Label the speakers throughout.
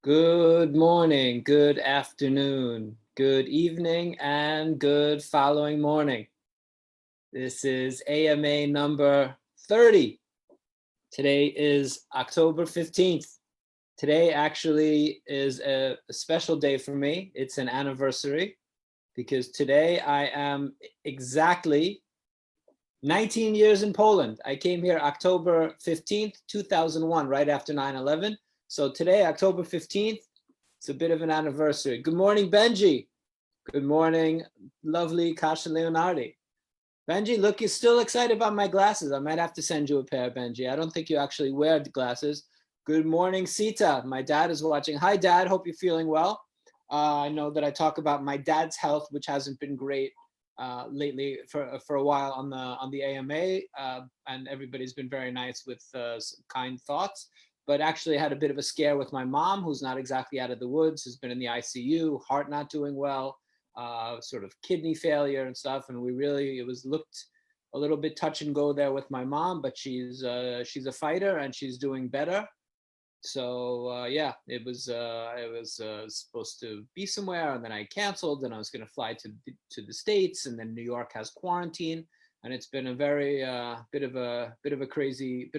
Speaker 1: Good morning, good afternoon, good evening, and good following morning. This is AMA number 30. Today is October 15th. Today actually is a special day for me. It's an anniversary because today I am exactly 19 years in Poland. I came here October 15th, 2001, right after 9/11. So today, October 15th, it's a bit of an anniversary. Good morning, Benji. Good morning, lovely Kasha Leonardi. Benji, look, you're still excited about my glasses. I might have to send you a pair, Benji. I don't think you actually wear the glasses. Good morning, Sita. My dad is watching. Hi, Dad. Hope you're feeling well. I know that I talk about my dad's health, which hasn't been great lately for a while on the AMA, and everybody's been very nice with kind thoughts. But actually had a bit of a scare with my mom, who's not exactly out of the woods, has been in the ICU, heart not doing well, sort of kidney failure and stuff. And it looked a little bit touch and go there with my mom, but she's a fighter and she's doing better. So yeah, it was supposed to be somewhere, and then I canceled, and I was going to fly to the States, and then New York has quarantine, and it's been a very bit of a crazy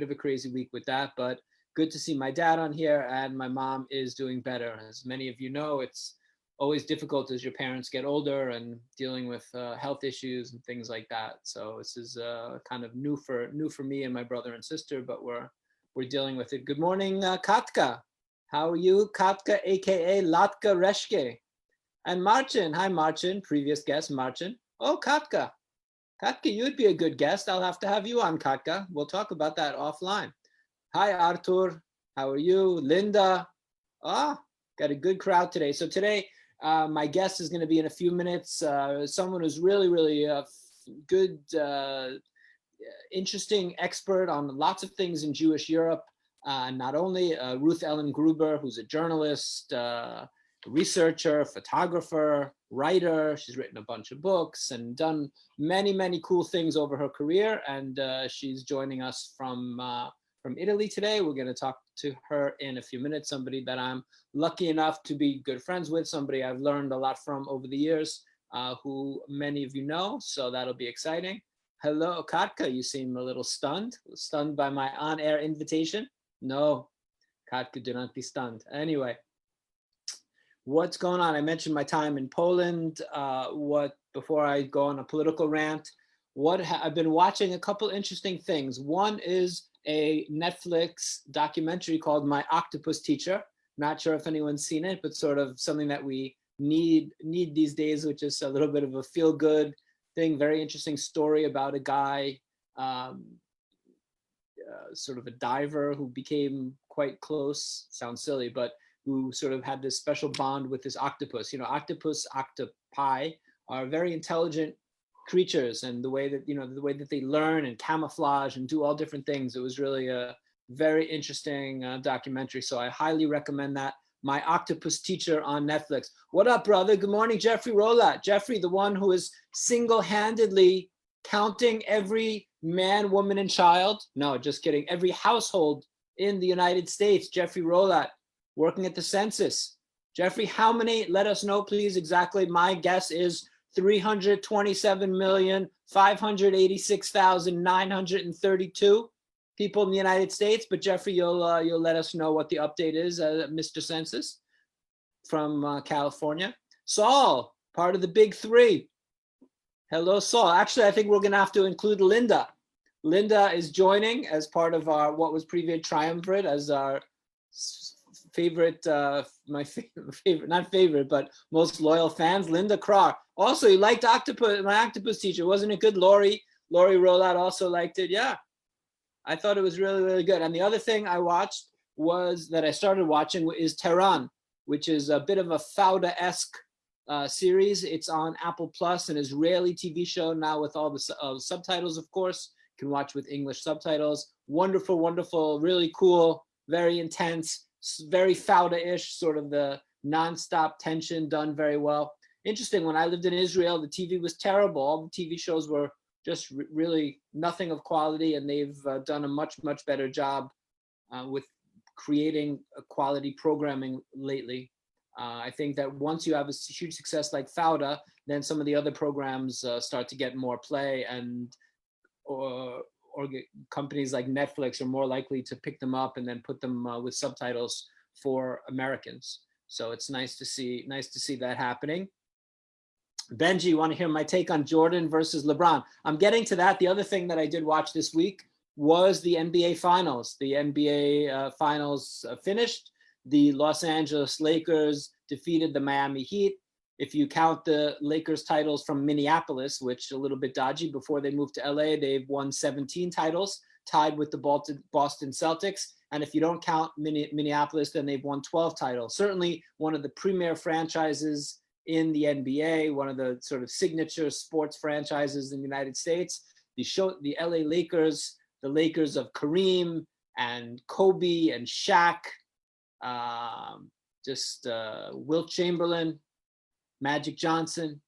Speaker 1: week with that. But good to see my dad on here, and my mom is doing better. As many of you know, it's always difficult as your parents get older and dealing with health issues and things like that. So this is kind of new for me and my brother and sister, but we're dealing with it. Good morning, Katka. How are you, Katka, aka Latka Reshke? And Marcin. Hi, Marcin. Previous guest, Marcin. Oh, Katka. Katka, you'd be a good guest. I'll have to have you on, Katka. We'll talk about that offline. Hi, Artur. How are you? Linda. Got a good crowd today. So today, my guest is going to be in a few minutes. Someone who's really good, interesting expert on lots of things in Jewish Europe. Not only Ruth Ellen Gruber, who's a journalist, researcher, photographer, writer. She's written a bunch of books and done many cool things over her career. And she's joining us from Italy today. We're going to talk to her in a few minutes. Somebody that I'm lucky enough to be good friends with, somebody I've learned a lot from over the years, who many of you know, so that'll be exciting. Hello, Katka, you seem a little stunned by my on-air invitation. No, Katka, do not be stunned. Anyway, what's going on? I mentioned my time in Poland. Before I go on a political rant, I've been watching a couple interesting things. One is a Netflix documentary called My Octopus Teacher. Not sure if anyone's seen it, but sort of something that we need these days, which is a little bit of a feel-good thing. Very interesting story about a guy, sort of a diver who became quite close, sounds silly, but who sort of had this special bond with this octopus. You know, octopi are very intelligent creatures, and the way that they learn and camouflage and do all different things. It was really a very interesting documentary. So I highly recommend that. My Octopus Teacher on Netflix. What up, brother? Good morning, Jeffrey Rolat. Jeffrey, the one who is single-handedly counting every man, woman, and child. No, just kidding. Every household in the United States. Jeffrey Rolat, working at the census. Jeffrey, how many? Let us know, please, exactly. My guess is 327,586,932 people in the United States. But Jeffrey, you'll let us know what the update is, Mr. Census from California. Saul, part of the big three. Hello, Saul. Actually, I think we're going to have to include Linda. Linda is joining as part of our what was previous triumvirate as our favorite, my favorite, not favorite, but most loyal fans, Linda Crar. Also, you liked My Octopus Teacher. Wasn't it good? Lori Rolat also liked it. Yeah, I thought it was really good. And the other thing I watched I started watching is Tehran, which is a bit of a Fauda-esque series. It's on Apple Plus, an Israeli TV show now with all the subtitles, of course. You can watch with English subtitles. Wonderful, really cool, very intense, very Fauda-ish, sort of the nonstop tension done very well. Interesting, when I lived in Israel, the TV was terrible. All the TV shows were just really nothing of quality, and they've done a much better job with creating quality programming lately. I think that once you have a huge success like Fauda, then some of the other programs start to get more play, and or companies like Netflix are more likely to pick them up and then put them with subtitles for Americans. So it's nice to see that happening. Benji, you want to hear my take on Jordan versus LeBron? I'm getting to that. The other thing that I did watch this week was the NBA Finals. The NBA Finals finished. The Los Angeles Lakers defeated the Miami Heat. If you count the Lakers titles from Minneapolis, which is a little bit dodgy, before they moved to LA, they've won 17 titles, tied with the Boston Celtics. And if you don't count Minneapolis, then they've won 12 titles. Certainly one of the premier franchises in the NBA, one of the sort of signature sports franchises in the United States. The LA Lakers, the Lakers of Kareem and Kobe and Shaq, Wilt Chamberlain, Magic Johnson,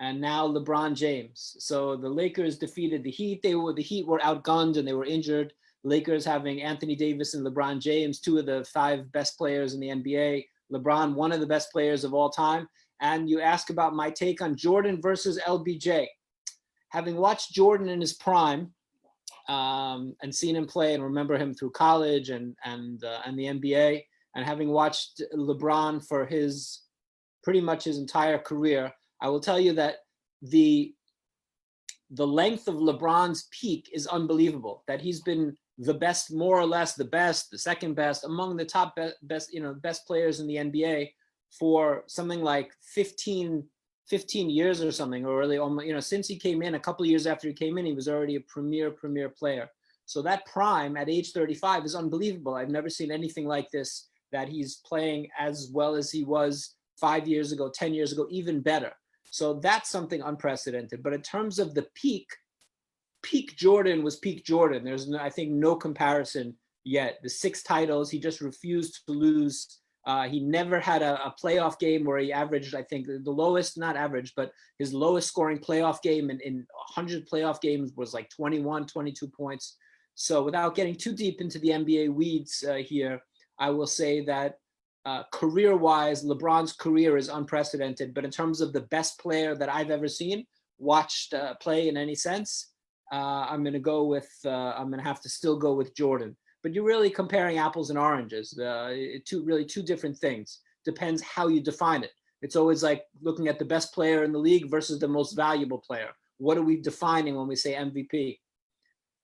Speaker 1: and now LeBron James. So the Lakers defeated the Heat. The Heat were outgunned and they were injured. Lakers having Anthony Davis and LeBron James, two of the 5 best players in the NBA. LeBron, one of the best players of all time. And you ask about my take on Jordan versus LBJ. Having watched Jordan in his prime and seen him play and remember him through college and the NBA, and having watched LeBron for pretty much his entire career, I will tell you that the length of LeBron's peak is unbelievable. That he's been the best, more or less the best, the second best, among the top best players in the NBA for something like 15 years or something, or really, since he came in, a couple of years after he came in, he was already a premier player. So that prime at age 35 is unbelievable. I've never seen anything like this, that he's playing as well as he was 5 years ago, 10 years ago, even better. So that's something unprecedented. But in terms of the peak Jordan was peak Jordan. There's, I think, no comparison yet. The 6 titles, he just refused to lose. He never had a playoff game where he averaged, I think, the lowest, not average, but his lowest scoring playoff game in 100 playoff games was like 21, 22 points. So without getting too deep into the NBA weeds here, I will say that career-wise, LeBron's career is unprecedented. But in terms of the best player that I've ever seen, watched play in any sense, I'm going to have to still go with Jordan. But you're really comparing apples and oranges, two different things. Depends how you define it. It's always like looking at the best player in the league versus the most valuable player. What are we defining when we say MVP?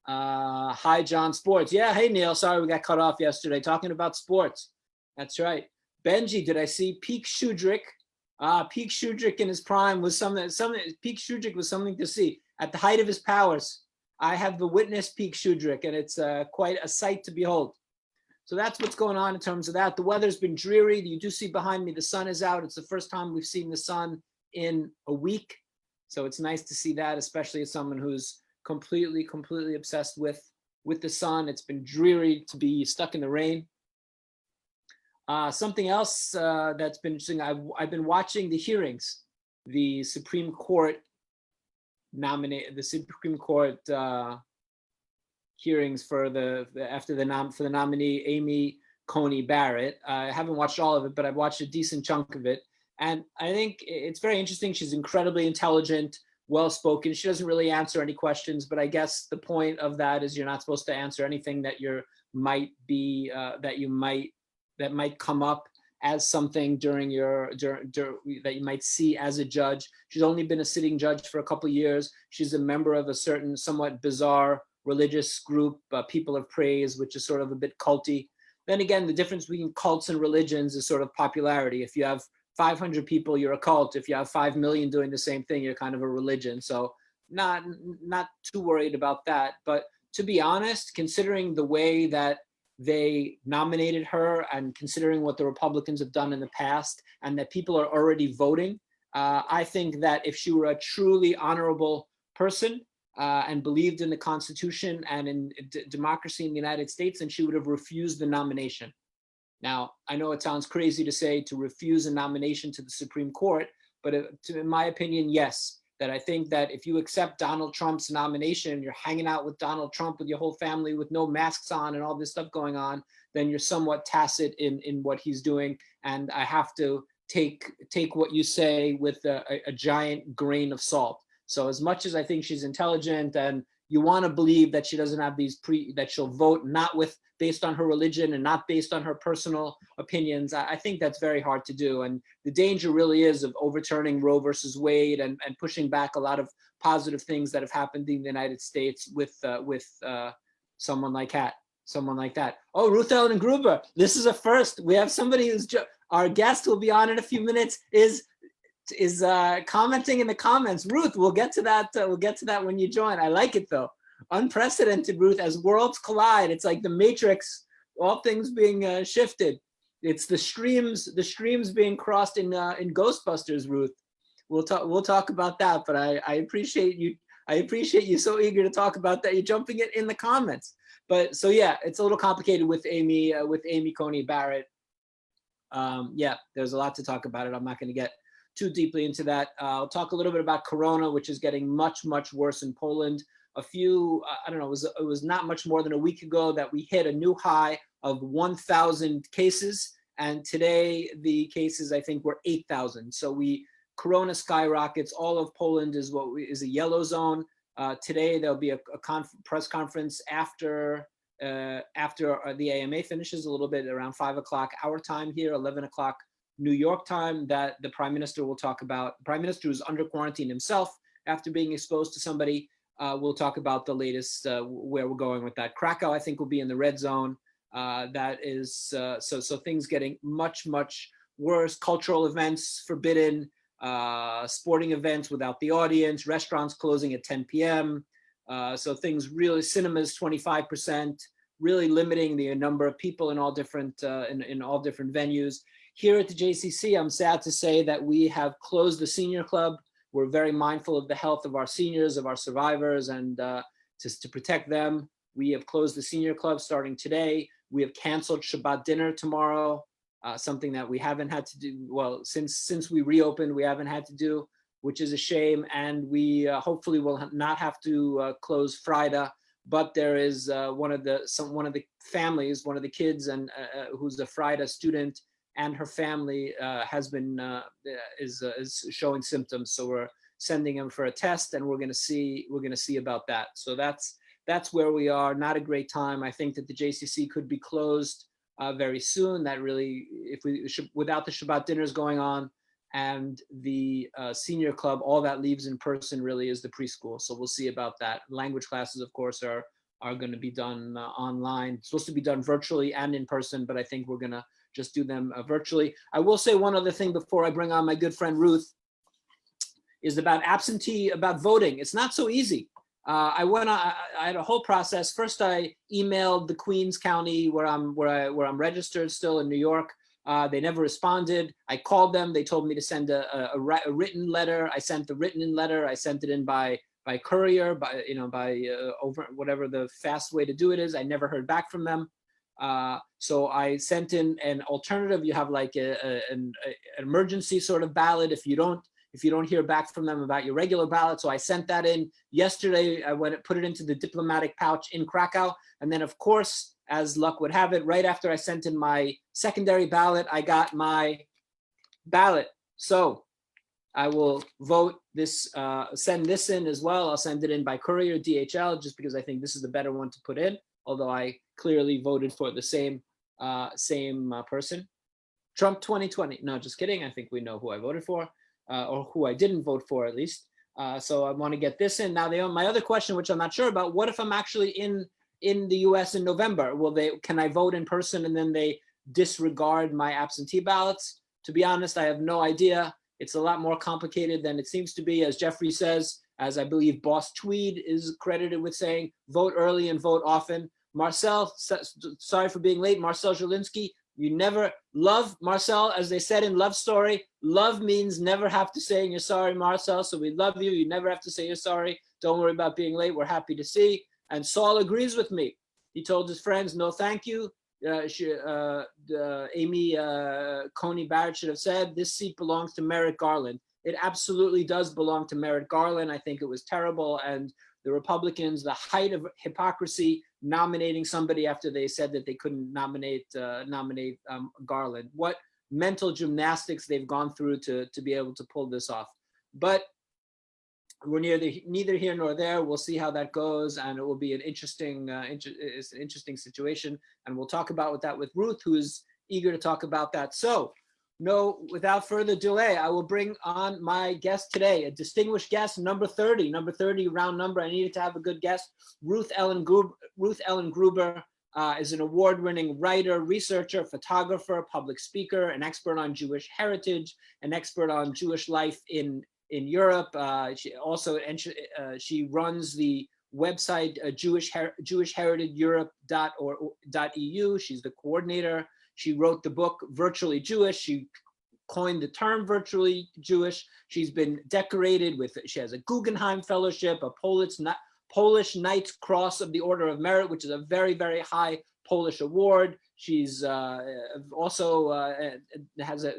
Speaker 1: Hi, John Sports. Yeah, hey, Neil. Sorry we got cut off yesterday talking about sports. That's right. Benji, did I see Peak Shudrick? Peak Shudrick in his prime was something. Peak Shudrick was something to see. At the height of his powers, I have witnessed Peak Shudrick, and it's quite a sight to behold. So that's what's going on in terms of that. The weather's been dreary. You do see behind me, the sun is out. It's the first time we've seen the sun in a week. So it's nice to see that, especially as someone who's completely obsessed with the sun. It's been dreary to be stuck in the rain. Something else that's been interesting, I've been watching the hearings, the Supreme Court hearings for the nominee Amy Coney Barrett. I haven't watched all of it, but I've watched a decent chunk of it, and I think it's very interesting. She's incredibly intelligent, well-spoken. She doesn't really answer any questions, but I guess the point of that is you're not supposed to answer anything that that might come up as something during that you might see as a judge. She's only been a sitting judge for a couple of years. She's a member of a certain somewhat bizarre religious group, People of Praise, which is sort of a bit culty. Then again, the difference between cults and religions is sort of popularity. If you have 500 people, you're a cult. If you have 5 million doing the same thing, you're kind of a religion. So not too worried about that. But to be honest, considering the way that they nominated her and considering what the Republicans have done in the past and that people are already voting, I think that if she were a truly honorable person and believed in the Constitution and in democracy in the United States, then she would have refused the nomination. Now, I know it sounds crazy to say to refuse a nomination to the Supreme Court, but in my opinion, yes. That I think that if you accept Donald Trump's nomination, you're hanging out with Donald Trump with your whole family with no masks on and all this stuff going on, then you're somewhat tacit in what he's doing. And I have to take what you say with a giant grain of salt. So as much as I think she's intelligent and you want to believe that she doesn't have these that she'll vote not based on her religion and not based on her personal opinions, I think that's very hard to do. And the danger really is of overturning Roe versus Wade and pushing back a lot of positive things that have happened in the United States with someone like that. Oh, Ruth Ellen Gruber, this is a first. We have somebody who's our guest will be on in a few minutes is commenting in the comments. Ruth, we'll get to that. We'll get to that when you join. I like it though. Unprecedented, Ruth, as worlds collide. It's like the Matrix, all things being shifted. It's the streams being crossed in Ghostbusters, Ruth. We'll talk about that, but I appreciate you. I appreciate you so eager to talk about that. You're jumping it in the comments. But so yeah, it's a little complicated with Amy Coney Barrett. Yeah, there's a lot to talk about it. I'm not going to get too deeply into that. I'll talk a little bit about Corona, which is getting much worse in Poland. I don't know, it was not much more than a week ago that we hit a new high of 1,000 cases. And today the cases, I think, were 8,000. So Corona skyrockets. All of Poland is is a yellow zone. Today there'll be a press conference after the AMA finishes, a little bit around 5 o'clock our time here, 11 o'clock New York time, that the Prime Minister will talk about. The Prime Minister who's under quarantine himself after being exposed to somebody. We'll talk about the latest, where we're going with that. Krakow, I think, will be in the red zone. That is, so things getting much worse. Cultural events forbidden, sporting events without the audience, restaurants closing at 10 p.m. So things really, cinemas 25%, really limiting the number of people in all different in all different venues. Here at the JCC, I'm sad to say that we have closed the senior club. We're very mindful of the health of our seniors, of our survivors, and to protect them. We have closed the senior club starting today. We have canceled Shabbat dinner tomorrow, something that we haven't had to do, well, since we reopened, we haven't had to do, which is a shame. And we hopefully will not have to close Friday, but there is one of the families, one of the kids, and who's a Friday student, and her family is showing symptoms. So we're sending him for a test, and we're going to see about that. So that's where we are. Not a great time. I think that the JCC could be closed very soon. That really, without the Shabbat dinners going on and the senior club, all that leaves in person really is the preschool. So we'll see about that. Language classes, of course, are going to be done online. It's supposed to be done virtually and in person, but I think we're going to just do them virtually. I will say one other thing before I bring on my good friend Ruth, is about voting. It's not so easy. I had a whole process. First, I emailed the Queens County where I'm registered still in New York. They never responded. I called them. They told me to send a written letter. I sent the written letter. I sent it in by courier, by over whatever the fast way to do it is. I never heard back from them. So I sent in an alternative. You have like an emergency sort of ballot if you don't hear back from them about your regular ballot. So I sent that in yesterday. I put it into the diplomatic pouch in Krakow. And then, of course, as luck would have it, right after I sent in my secondary ballot, I got my ballot. So I will vote this, send this in as well. I'll send it in by courier, DHL, just because I think this is the better one to put in, although I clearly voted for the same person. Trump 2020. No, just kidding. I think we know who I voted for. Or who I didn't vote for, at least. So I want to get this in. Now, my other question, which I'm not sure about, what if I'm actually in the US in November? Can I vote in person and then they disregard my absentee ballots? To be honest, I have no idea. It's a lot more complicated than it seems to be. As Jeffrey says, as I believe Boss Tweed is credited with saying, vote early and vote often. Marcel, sorry for being late. Marcel Zielinski, you never love Marcel, as they said in Love Story. Love means never have to say you're sorry, Marcel. So we love you. You never have to say you're sorry. Don't worry about being late. We're happy to see. And Saul agrees with me. He told his friends, no, thank you. Amy Coney Barrett should have said, this seat belongs to Merrick Garland. It absolutely does belong to Merrick Garland. I think it was terrible. And the Republicans, the height of hypocrisy, nominating somebody after they said that they couldn't nominate Garland. What mental gymnastics they've gone through to be able to pull this off. But we're neither here nor there. We'll see how that goes, and it will be an interesting situation. And we'll talk about that with Ruth, who's eager to talk about that. So, without further delay, I will bring on my guest today, a distinguished guest, number 30, round number. I needed to have a good guest. Ruth Ellen Gruber is an award-winning writer, researcher, photographer, public speaker, an expert on Jewish heritage, an expert on Jewish life in Europe. She runs the website jewishheritageeurope.eu. She's the coordinator. She wrote the book Virtually Jewish. She coined the term virtually Jewish. She's been decorated she has a Guggenheim Fellowship, a Polish Knight's Cross of the Order of Merit, which is a very, very high Polish award. She's also has a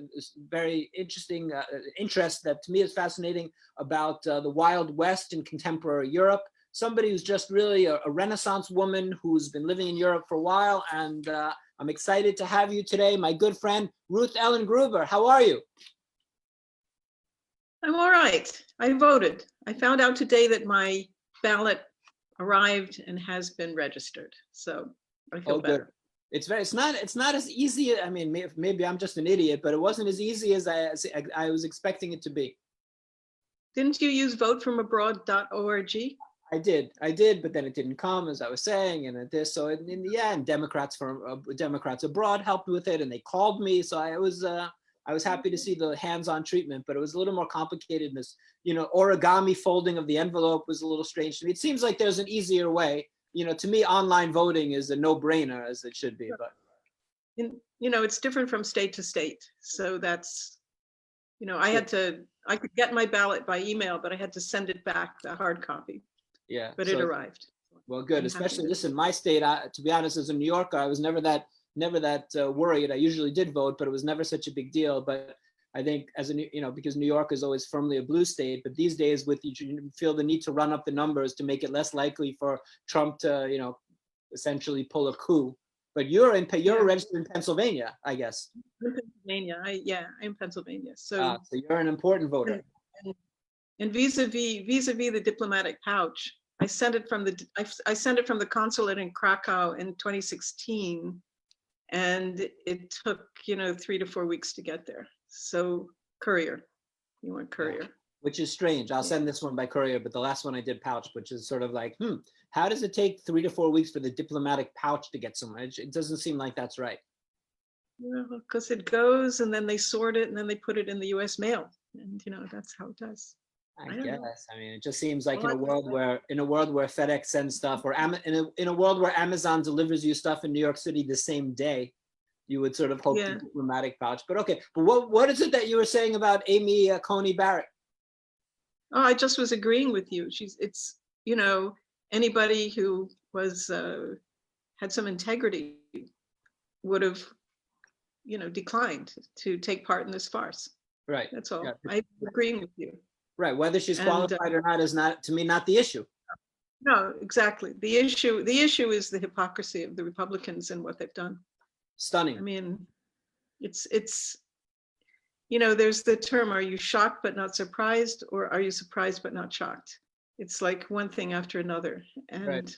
Speaker 1: very interesting interest that to me is fascinating about the Wild West in contemporary Europe. Somebody who's just really a Renaissance woman who's been living in Europe for a while. And I'm excited to have you today, my good friend, Ruth Ellen Gruber. How are you?
Speaker 2: I'm all right. I voted. I found out today that my ballot arrived and has been registered. So I feel better.
Speaker 1: Good. It's not as easy. I mean, maybe I'm just an idiot, but it wasn't as easy as I was expecting it to be.
Speaker 2: Didn't you use votefromabroad.org?
Speaker 1: I did, but then it didn't come, as I was saying, and this. So in the end, Democrats abroad helped with it, and they called me. So I was happy to see the hands-on treatment, but it was a little more complicated. This, origami folding of the envelope was a little strange to me. It seems like there's an easier way. To me, online voting is a no-brainer, as it should be. But
Speaker 2: it's different from state to state. So that's, I could get my ballot by email, but I had to send it back, the hard copy.
Speaker 1: Yeah,
Speaker 2: but it arrived.
Speaker 1: Well, good. Especially listen, my state. To be honest, as a New Yorker, I was never that worried. I usually did vote, but it was never such a big deal. But I think because New York is always firmly a blue state, but these days you feel the need to run up the numbers to make it less likely for Trump to, essentially pull a coup. But you're registered in Pennsylvania, I guess.
Speaker 2: In Pennsylvania, I'm Pennsylvania.
Speaker 1: So you're an important voter.
Speaker 2: And vis-a-vis the diplomatic pouch, I sent it from the consulate in Krakow in 2016, and it took 3 to 4 weeks to get there. So courier, you want courier.
Speaker 1: Which is strange. I'll send this one by courier, but the last one I did pouch, which is sort of like, how does it take 3 to 4 weeks for the diplomatic pouch to get somewhere? It doesn't seem like that's right.
Speaker 2: Because it goes and then they sort it and then they put it in the US mail. And that's how it does.
Speaker 1: I guess. I mean, it just seems like in a world where FedEx sends stuff, or in a world where Amazon delivers you stuff in New York City the same day, you would sort of hope the diplomatic pouch. But okay, but what is it that you were saying about Amy Coney Barrett?
Speaker 2: Oh, I just was agreeing with you. It's anybody who was had some integrity would have declined to take part in this farce.
Speaker 1: Right.
Speaker 2: That's all.
Speaker 1: Yeah.
Speaker 2: I'm agreeing with you.
Speaker 1: Right. Whether she's qualified or not is not, to me, not the issue.
Speaker 2: No, exactly. The issue is the hypocrisy of the Republicans and what they've done.
Speaker 1: Stunning.
Speaker 2: I mean, it's there's the term, are you shocked but not surprised, or are you surprised but not shocked? It's like one thing after another. And
Speaker 1: right.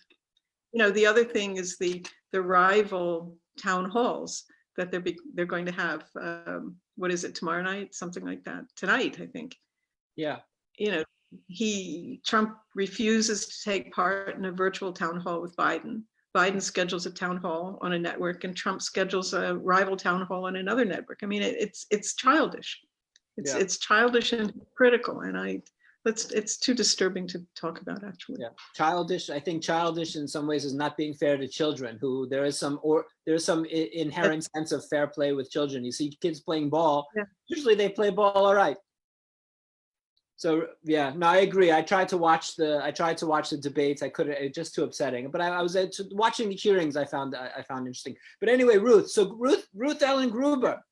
Speaker 2: The other thing is the rival town halls that they're going to have. What is it, tomorrow night? Something like that. Tonight, I think.
Speaker 1: Yeah.
Speaker 2: Trump refuses to take part in a virtual town hall with Biden. Biden schedules a town hall on a network, and Trump schedules a rival town hall on another network. I mean, it's childish. It's childish and critical, and it's too disturbing to talk about, actually. Yeah,
Speaker 1: childish. I think childish in some ways is not being fair to children. Who there is some inherent sense of fair play with children. You see kids playing ball. Yeah. Usually they play ball all right. So yeah, no, I agree. I tried to watch the debates. I couldn't. It's just too upsetting. But I was watching the hearings. I found interesting. But anyway, Ruth. So Ruth Ellen Gruber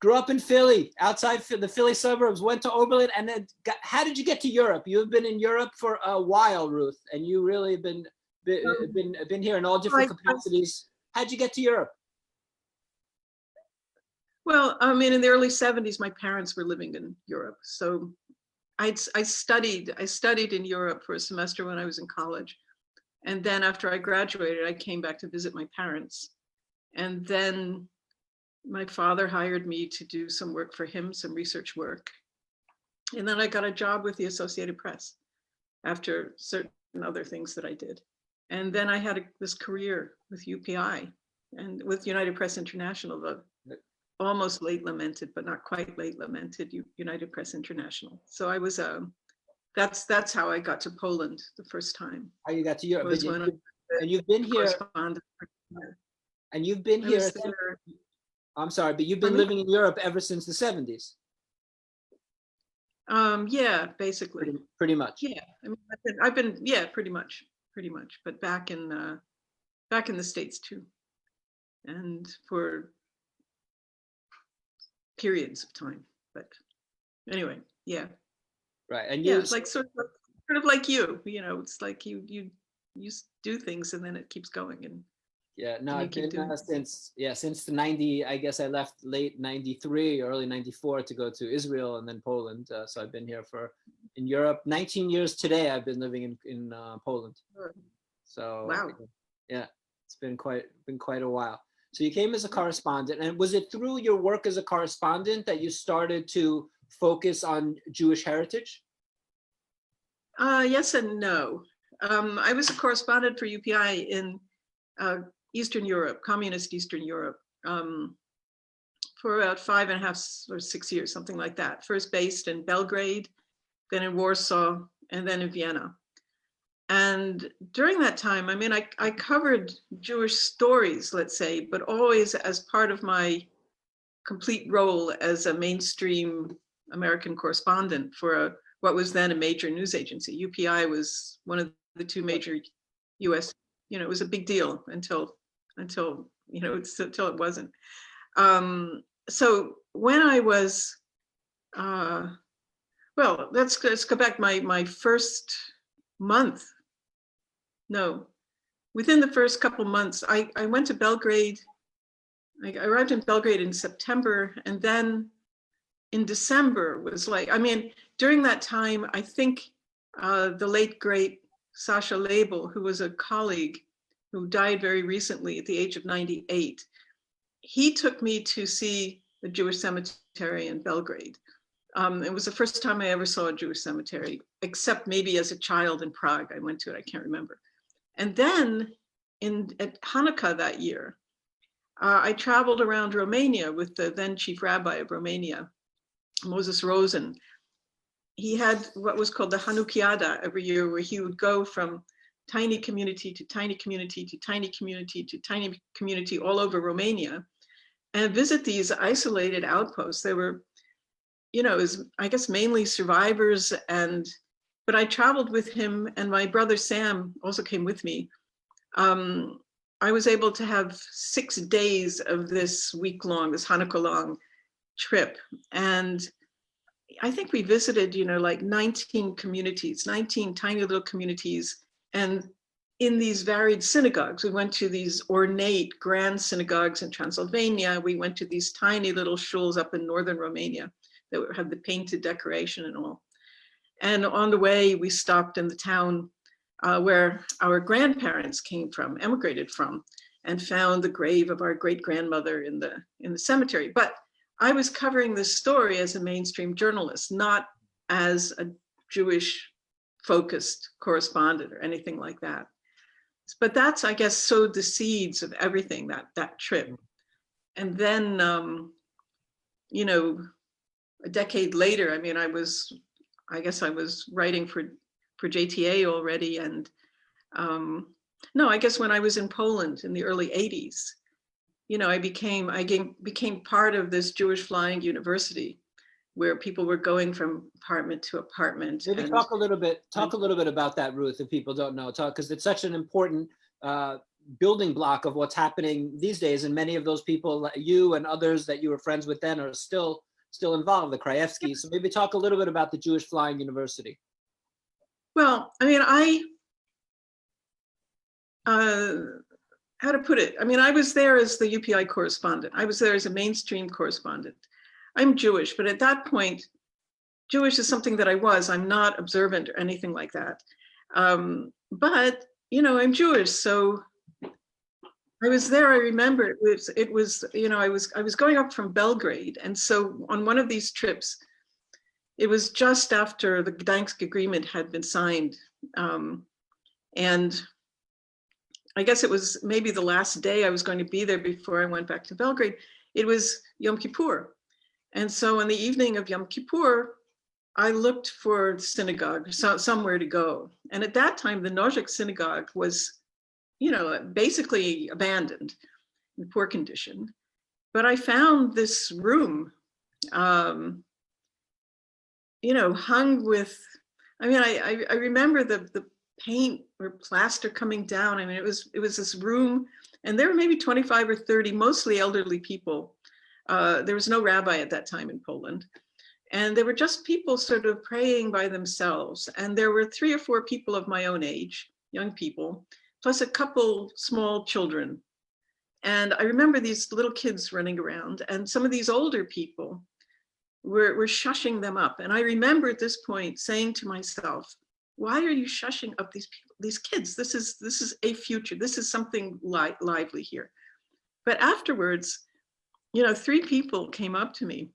Speaker 1: grew up in Philly, outside the Philly suburbs. Went to Oberlin, and then how did you get to Europe? You have been in Europe for a while, Ruth, and you really been been here in all different capacities. How'd you get to Europe?
Speaker 2: Well, I mean, in the early 70s, my parents were living in Europe. So I studied in Europe for a semester when I was in college. And then after I graduated, I came back to visit my parents. And then my father hired me to do some work for him, some research work. And then I got a job with the Associated Press after certain other things that I did. And then I had this career with UPI and with United Press International, the almost late lamented, but not quite late lamented United Press International. So I was, that's how I got to Poland the first time.
Speaker 1: How you got to Europe? And you've been here. And you've been here. I'm sorry, but you've been living in Europe ever since the 70s.
Speaker 2: Yeah, basically.
Speaker 1: Pretty much.
Speaker 2: Yeah, I mean, I've been, yeah, pretty much, but back in the States too, and for periods of time. But anyway, yeah.
Speaker 1: Right, and
Speaker 2: yeah, it's like sort of like you know, it's like you do things and then it keeps going and.
Speaker 1: Yeah, no, I've been since the 90. I guess I left late 93, early 94 to go to Israel and then Poland. So I've been here in Europe 19 years today. I've been living in Poland. So
Speaker 2: wow,
Speaker 1: yeah, it's been quite a while. So you came as a correspondent, and was it through your work as a correspondent that you started to focus on Jewish heritage?
Speaker 2: Yes and no. I was a correspondent for UPI in Eastern Europe, communist Eastern Europe, for about 5.5 or 6 years, something like that. First based in Belgrade, then in Warsaw, and then in Vienna. And during that time, I mean, I covered Jewish stories, let's say, but always as part of my complete role as a mainstream American correspondent for what was then a major news agency. UPI was one of the two major US, you know, it was a big deal until you know, until it wasn't. So when I was, well, let's go back my first month. No, within the first couple months, I went to Belgrade. I arrived in Belgrade in September, and then in December was like, I mean, during that time, I think the late great Sasha Label, who was a colleague who died very recently at the age of 98, he took me to see the Jewish cemetery in Belgrade. It was the first time I ever saw a Jewish cemetery, except maybe as a child in Prague. I went to it, I can't remember. And then at Hanukkah that year, I traveled around Romania with the then chief rabbi of Romania, Moses Rosen. He had what was called the Hanukkah every year, where he would go from tiny community to tiny community to tiny community to tiny community all over Romania and visit these isolated outposts. They were, you know, I guess mainly survivors, but I traveled with him, and my brother Sam also came with me. I was able to have 6 days of this week-long, this Hanukkah-long trip. And I think we visited, you know, like 19 communities, 19 tiny little communities. And in these varied synagogues, we went to these ornate grand synagogues in Transylvania. We went to these tiny little shuls up in northern Romania that had the painted decoration and all. And on the way, we stopped in the town where our grandparents came from, emigrated from, and found the grave of our great-grandmother in the cemetery. But I was covering this story as a mainstream journalist, not as a Jewish-focused correspondent or anything like that. But that's, I guess, sowed the seeds of everything, that trip. And then, you know, a decade later, I mean, I guess I was writing for JTA already. And no, I guess when I was in Poland in the early 80s, you know, I became part of this Jewish flying university where people were going from apartment to apartment.
Speaker 1: Maybe talk a little bit about that, Ruth, if people don't know, because it's such an important building block of what's happening these days. And many of those people, you and others that you were friends with then, are still involved, the Krajewskis. So maybe talk a little bit about the Jewish Flying University.
Speaker 2: Well, I mean, how to put it? I mean, I was there as the UPI correspondent. I was there as a mainstream correspondent. I'm Jewish, but at that point, Jewish is something that I was. I'm not observant or anything like that. But, you know, I'm Jewish. So I was there. I remember it was, you know, I was going up from Belgrade. And so on one of these trips, it was just after the Gdansk agreement had been signed. And I guess it was maybe the last day I was going to be there before I went back to Belgrade. It was Yom Kippur. And so on the evening of Yom Kippur, I looked for the synagogue, somewhere to go. And at that time, the Nozhik synagogue was, you know, basically abandoned in poor condition. But I found this room, you know, hung with, I mean, I remember the paint or plaster coming down. I mean, it was this room, and there were maybe 25 or 30, mostly elderly people. There was no rabbi at that time in Poland. And there were just people sort of praying by themselves. And there were 3 or 4 people of my own age, young people, plus a couple small children. And I remember these little kids running around, and some of these older people were shushing them up. And I remember at this point saying to myself, why are you shushing up these people, these kids? This is a future. This is something lively here. But afterwards, you know, 3 people came up to me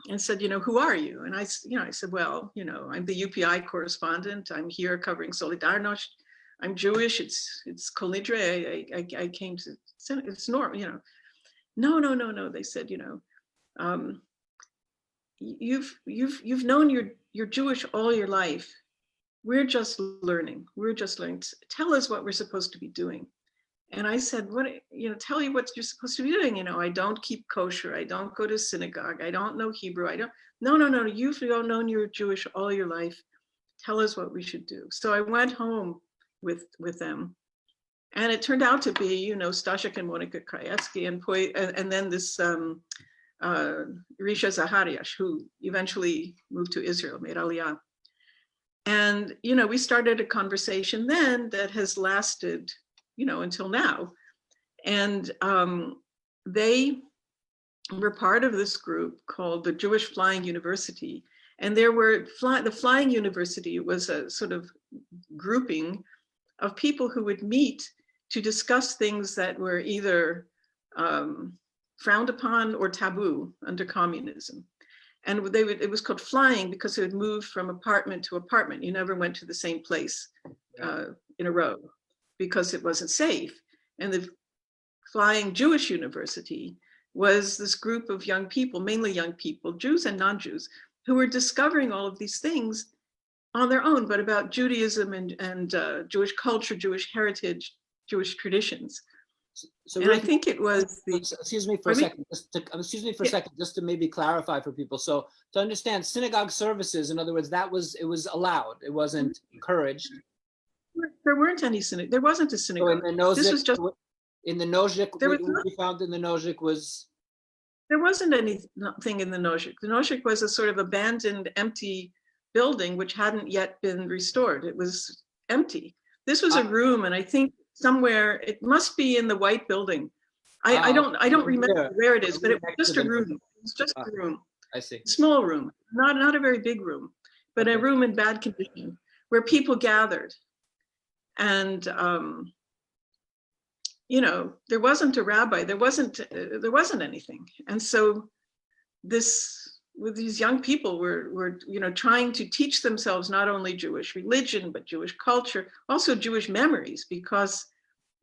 Speaker 2: and said, you know, who are you? And I said, well, you know, I'm the UPI correspondent. I'm here covering Solidarność. I'm Jewish. It's Kol Nidre. I came to, it's normal, you know. No. They said, you know, you've known you're Jewish all your life. We're just learning. Tell us what we're supposed to be doing. And I said, what, you know, tell you what you're supposed to be doing. You know, I don't keep kosher. I don't go to synagogue. I don't know Hebrew. No. You've known you're Jewish all your life. Tell us what we should do. So I went home with them. And it turned out to be, you know, Staszek and Monika Krajewski and then this Risha Zahariash, who eventually moved to Israel, made Aliyah. And, you know, we started a conversation then that has lasted, you know, until now. And they were part of this group called the Jewish Flying University. And there were, the Flying University was a sort of grouping of people who would meet to discuss things that were either frowned upon or taboo under communism. And it was called flying because it would move from apartment to apartment. You never went to the same place in a row because it wasn't safe. And the Flying Jewish University was this group of young people, mainly young people, Jews and non-Jews, who were discovering all of these things on their own, but about Judaism and Jewish culture, Jewish heritage, Jewish traditions. So and I think it was the.
Speaker 1: Excuse me for a second. Just to maybe clarify for people. So to understand, synagogue services, in other words, it was allowed. It wasn't encouraged.
Speaker 2: There weren't any synagogue. There wasn't a synagogue.
Speaker 1: So
Speaker 2: this was just
Speaker 1: in the Nozhik.
Speaker 2: What
Speaker 1: we found in the Nozhik was.
Speaker 2: There wasn't anything in the Nozhik. The Nozhik was a sort of abandoned, empty building which hadn't yet been restored. It was empty. This was a room, and I think somewhere it must be in the white building. I don't remember where it is, but it was just a room. It was just a room.
Speaker 1: I see.
Speaker 2: Small room, not a very big room, but a room in bad condition where people gathered. And you know, there wasn't a rabbi. There wasn't anything. And so with these young people were you know, trying to teach themselves not only Jewish religion, but Jewish culture, also Jewish memories, because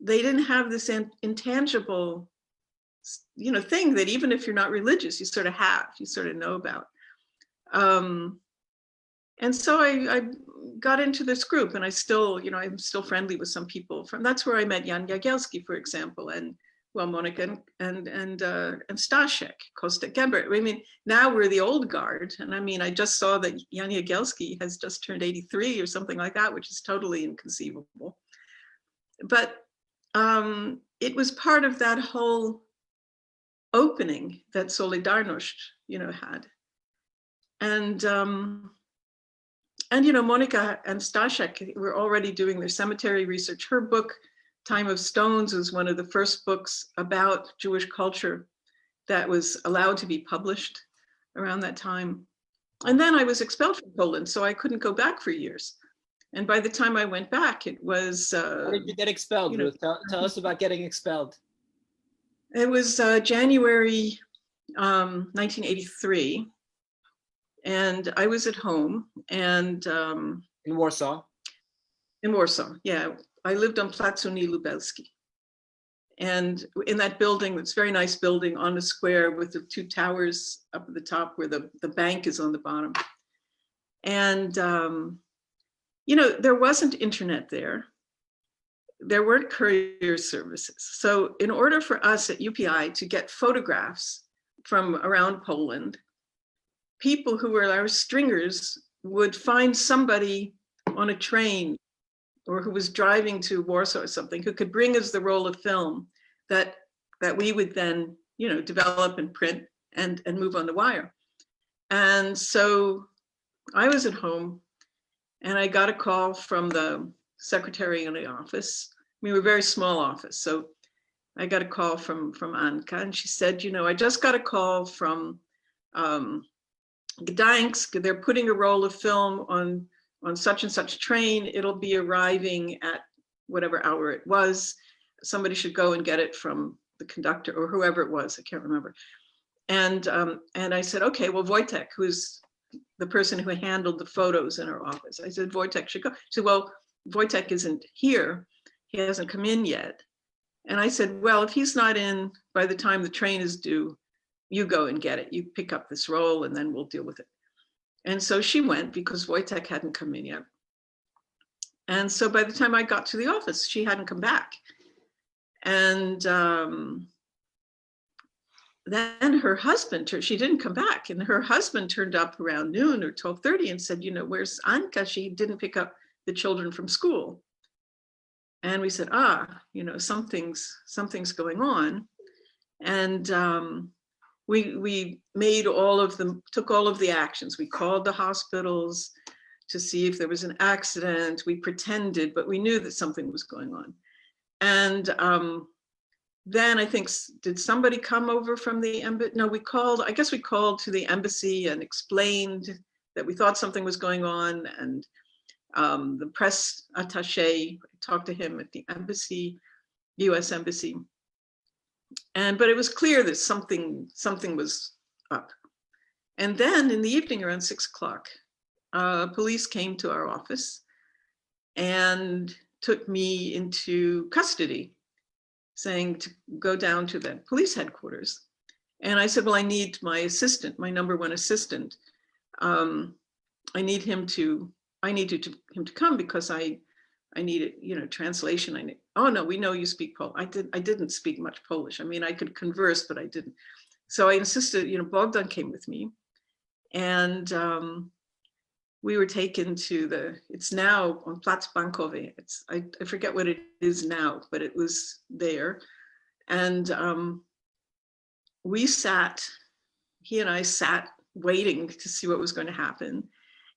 Speaker 2: they didn't have this intangible, you know, thing that even if you're not religious, you sort of know about. And so I got into this group, and I still, you know, I'm still friendly with some people from, that's where I met Jan Jagielski, for example, and well, Monika and Staszek, Kosta Geber. I mean, now we're the old guard. And I mean, I just saw that Jan Jagielski has just turned 83 or something like that, which is totally inconceivable. But it was part of that whole opening that Solidarność, you know, had. And you know, Monika and Staszek were already doing their cemetery research. Her book Time of Stones was one of the first books about Jewish culture that was allowed to be published around that time. And then I was expelled from Poland, so I couldn't go back for years. And by the time I went back, it was...
Speaker 1: How did you get expelled, Ruth? Tell us about getting expelled.
Speaker 2: It was January 1983. And I was at home and...
Speaker 1: in Warsaw?
Speaker 2: In Warsaw, yeah. I lived on Placu Lubelski. And in that building, this very nice building on the square with the two towers up at the top where the bank is on the bottom. And, you know, there wasn't internet there. There weren't courier services. So in order for us at UPI to get photographs from around Poland, people who were our stringers would find somebody on a train or who was driving to Warsaw or something, who could bring us the roll of film that we would then, you know, develop and print and move on the wire. And so I was at home and I got a call from the secretary in the office. We were a very small office. So I got a call from Anka, and she said, you know, I just got a call from Gdańsk. They're putting a roll of film on such and such train. It'll be arriving at whatever hour it was. Somebody should go and get it from the conductor or whoever it was, I can't remember. And I said, okay, well, Wojtek, who's the person who handled the photos in our office, I said, Wojtek should go. She said, well, Wojtek isn't here. He hasn't come in yet. And I said, well, if he's not in by the time the train is due, you go and get it. You pick up this roll and then we'll deal with it. And so she went because Wojtek hadn't come in yet. And so by the time I got to the office, she hadn't come back. And then her husband, she didn't come back. And her husband turned up around noon or 12:30 and said, you know, where's Anka? She didn't pick up the children from school. And we said, you know, something's going on. And we made took all of the actions. We called the hospitals to see if there was an accident. We pretended, but we knew that something was going on. And then I think, did somebody come over from the embassy? No, I guess we called to the embassy and explained that we thought something was going on. And the press attaché, talked to him at the embassy, US embassy. But it was clear that something was up. And then in the evening around 6 o'clock, police came to our office and took me into custody, saying to go down to the police headquarters. And I said, well, I need my assistant, my number one assistant. I need him to come because I needed, you know, translation. Oh no, we know you speak Polish. I didn't speak much Polish. I mean, I could converse, but I didn't. So I insisted, you know, Bogdan came with me, and we were taken to it's now on Plac Bankowy. I forget what it is now, but it was there. And he and I sat waiting to see what was going to happen.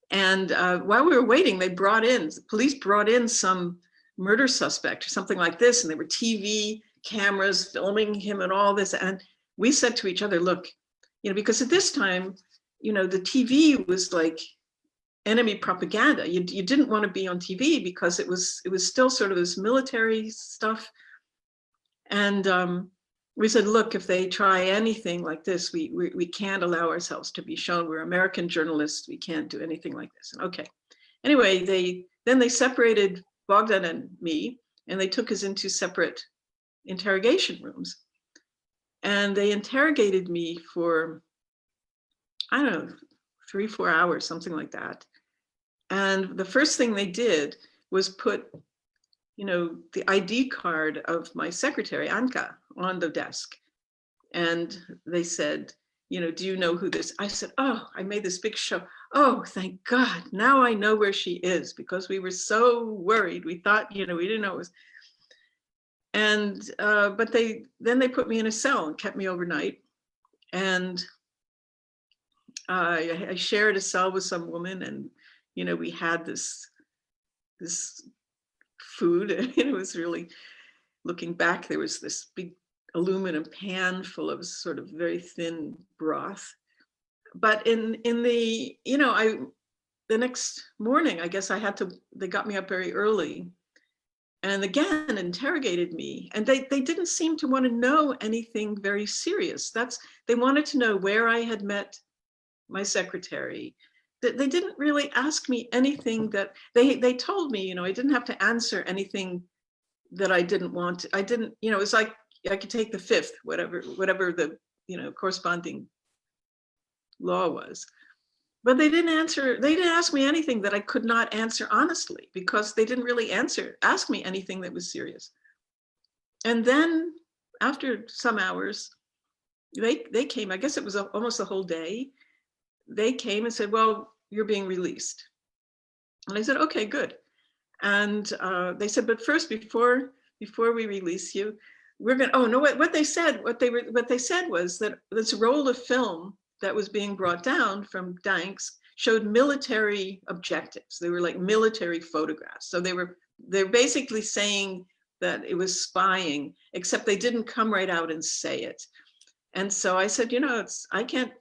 Speaker 2: And while we were waiting, the police brought in some murder suspect or something like this. And there were TV cameras filming him and all this. And we said to each other, look, you know, because at this time, you know, the TV was like enemy propaganda. You didn't want to be on TV because it was still sort of this military stuff. And we said, look, if they try anything like this, we can't allow ourselves to be shown. We're American journalists. We can't do anything like this. Okay. Anyway, they separated Bogdan and me, and they took us into separate interrogation rooms. And they interrogated me for, I don't know, 3-4 hours, something like that. And the first thing they did was put, you know, the ID card of my secretary, Anka, on the desk. And they said, you know, do you know who this? I said, oh, I made this big show. Oh, thank God. Now I know where she is, because we were so worried. We thought, you know, we didn't know it was. And, but they put me in a cell and kept me overnight. And I shared a cell with some woman, and, you know, we had this food, and it was really, looking back, there was this big aluminum pan full of sort of very thin broth. But in the, the next morning, I guess they got me up very early and again interrogated me. And they didn't seem to want to know anything very serious. They wanted to know where I had met my secretary. They didn't really ask me anything that they told me, I didn't have to answer anything that I didn't want. I didn't, it was like I could take the fifth, whatever the, corresponding law was. But they didn't ask me anything that I could not answer honestly, because they didn't really ask me anything that was serious. And then after some hours, they came, I guess it was almost the whole day. They came and said, well, you're being released. And I said, okay, good. And they said, but first, before we release you, we're going to, oh no, what they said was that this roll of film that was being brought down from Danks showed military objectives. They were like military photographs. So they're basically saying that it was spying, except they didn't come right out and say it. And so I said, I can't,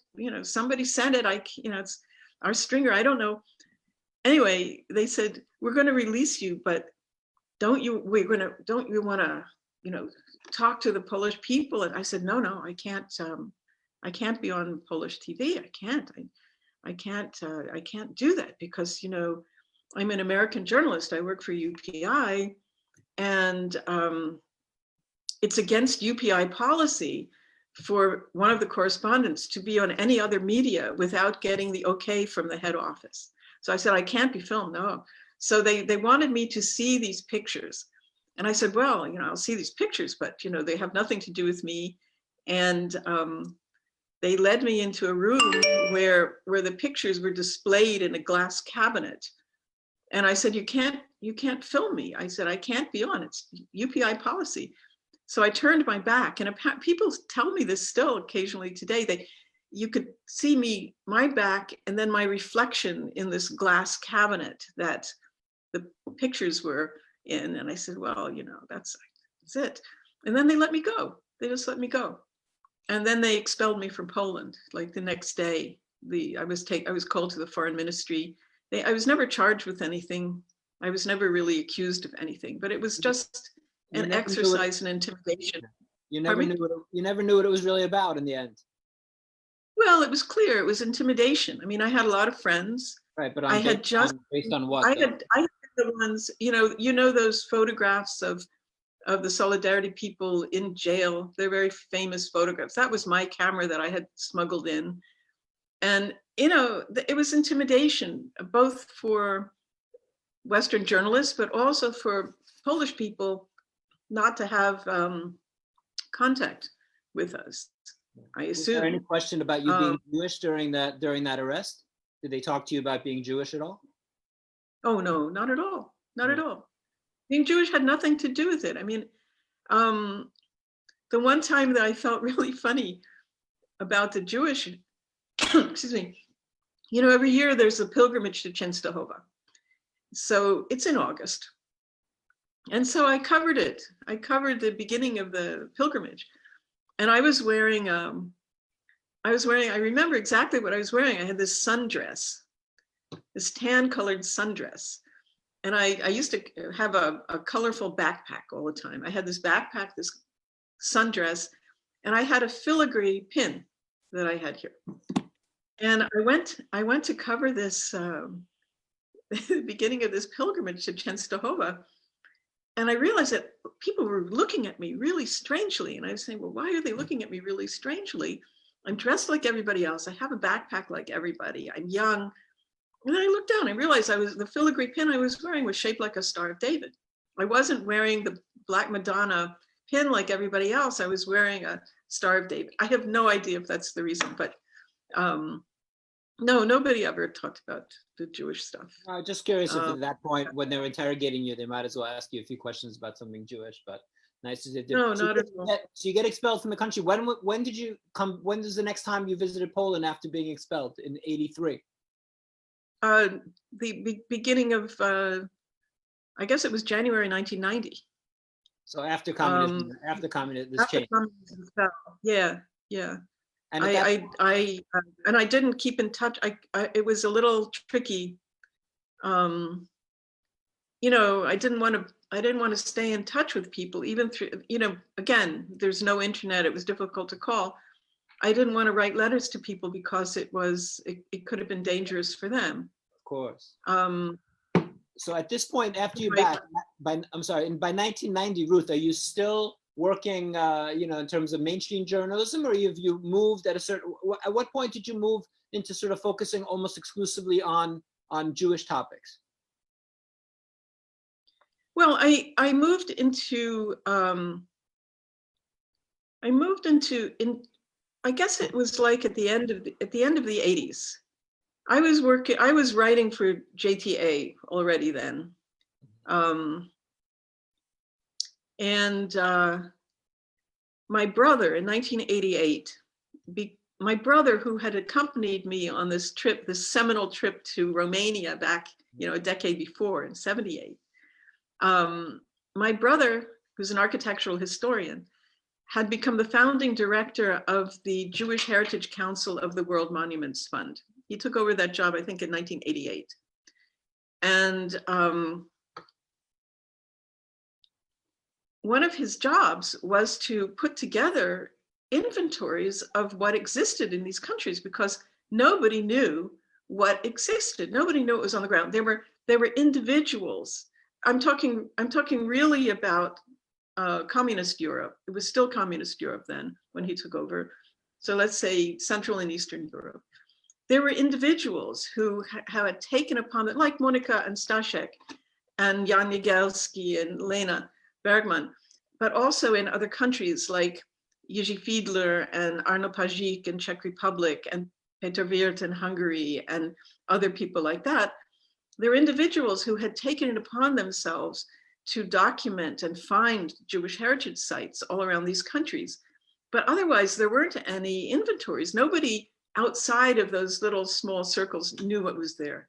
Speaker 2: somebody sent it. It's our stringer. I don't know. Anyway, they said, we're going to release you, but don't you want to, talk to the Polish people? And I said, no, I can't be on Polish TV. I can't do that because, I'm an American journalist. I work for UPI, and it's against UPI policy for one of the correspondents to be on any other media without getting the okay from the head office. So I said, I can't be filmed, no. So they wanted me to see these pictures. And I said, well, I'll see these pictures, but, they have nothing to do with me. And they led me into a room where the pictures were displayed in a glass cabinet. And I said, you can't film me. I said, I can't be on, it's UPI policy. So I turned my back, and people tell me this still occasionally today. You could see my back, and then my reflection in this glass cabinet that the pictures were in. And I said, well, that's it. And then they let me go. They just let me go. And then they expelled me from Poland. Like the next day, I was called to the foreign ministry. I was never charged with anything. I was never really accused of anything, but it was just an exercise in intimidation.
Speaker 1: You never knew what it was really about in the end.
Speaker 2: Well, it was clear it was intimidation. I mean, I had a lot of friends.
Speaker 1: Right, but based on what?
Speaker 2: I had the ones, those photographs of the Solidarity people in jail. They're very famous photographs. That was my camera that I had smuggled in. And, it was intimidation, both for Western journalists, but also for Polish people not to have contact with us. I assume.
Speaker 1: Was there any question about you being Jewish during that arrest? Did they talk to you about being Jewish at all?
Speaker 2: Oh no, not at all. Not at all. Being Jewish had nothing to do with it. I mean, the one time that I felt really funny about the Jewish, excuse me, every year there's a pilgrimage to Częstochowa. So it's in August. And so I covered it. I covered the beginning of the pilgrimage. And I was wearing, I remember exactly what I was wearing. I had this sundress, this tan colored sundress. And I used to have a colorful backpack all the time. I had this backpack, this sundress, and I had a filigree pin that I had here. And I went to cover this, the beginning of this pilgrimage to Częstochowa. And I realized that people were looking at me really strangely. And I was saying, well, why are they looking at me really strangely? I'm dressed like everybody else. I have a backpack like everybody. I'm young. And then I looked down, I realized the filigree pin I was wearing was shaped like a Star of David. I wasn't wearing the Black Madonna pin like everybody else. I was wearing a Star of David. I have no idea if that's the reason, but no, nobody ever talked about the Jewish stuff.
Speaker 1: Just curious if at that point, when they were interrogating you, they might as well ask you a few questions about something Jewish, but nice to see.
Speaker 2: No, not at all.
Speaker 1: So you get expelled from the country. When did you come? When was the next time you visited Poland after being expelled in '83?
Speaker 2: The beginning of, I guess it was January 1990.
Speaker 1: So after communism, after communism, this
Speaker 2: After
Speaker 1: changed.
Speaker 2: communism fell. Yeah, yeah.
Speaker 1: And at that
Speaker 2: And I didn't keep in touch. It was a little tricky. You know, I didn't want to stay in touch with people, even through, you know, again, there's no internet. It was difficult to call. I didn't want to write letters to people because it could have been dangerous for them.
Speaker 1: Of course.
Speaker 2: Um,
Speaker 1: So at this point, after you're
Speaker 2: Right.
Speaker 1: back, I'm sorry, and by 1990, Ruth, are you still working, you know, in terms of mainstream journalism, or have you moved at at what point did you move into sort of focusing almost exclusively on Jewish topics?
Speaker 2: well, I moved into, I guess it was like at the end of the 80s. I was writing for JTA already then. And my brother in 1988, my brother, who had accompanied me on this trip, this seminal trip to Romania back, you know, a decade before in 78. My brother, who's an architectural historian, had become the founding director of the Jewish Heritage Council of the World Monuments Fund. He took over that job, I think, in 1988. And one of his jobs was to put together inventories of what existed in these countries, because nobody knew what existed. Nobody knew what was on the ground. There were individuals. I'm talking really about communist Europe. It was still communist Europe then when he took over. So let's say Central and Eastern Europe. There were individuals who had taken upon it, like Monika and Staszek and Jan Jagielski and Lena Bergman, but also in other countries like Jiří Fiedler and Arno Pajík in Czech Republic and Peter Wirth in Hungary and other people like that. There were individuals who had taken it upon themselves to document and find Jewish heritage sites all around these countries. But otherwise, there weren't any inventories. Nobody outside of those little small circles knew what was there.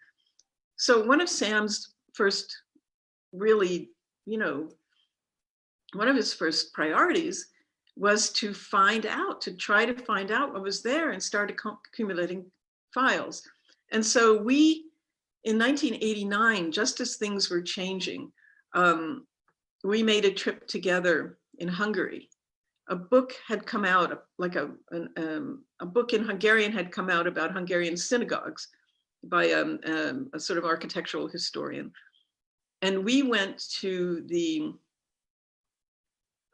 Speaker 2: So one of Sam's first really, you know, one of his first priorities was to try to find out what was there and start accumulating files. And so we, in 1989, just as things were changing, we made a trip together in Hungary. A book had come out, like a book in Hungarian had come out about Hungarian synagogues by a sort of architectural historian. And we went to the,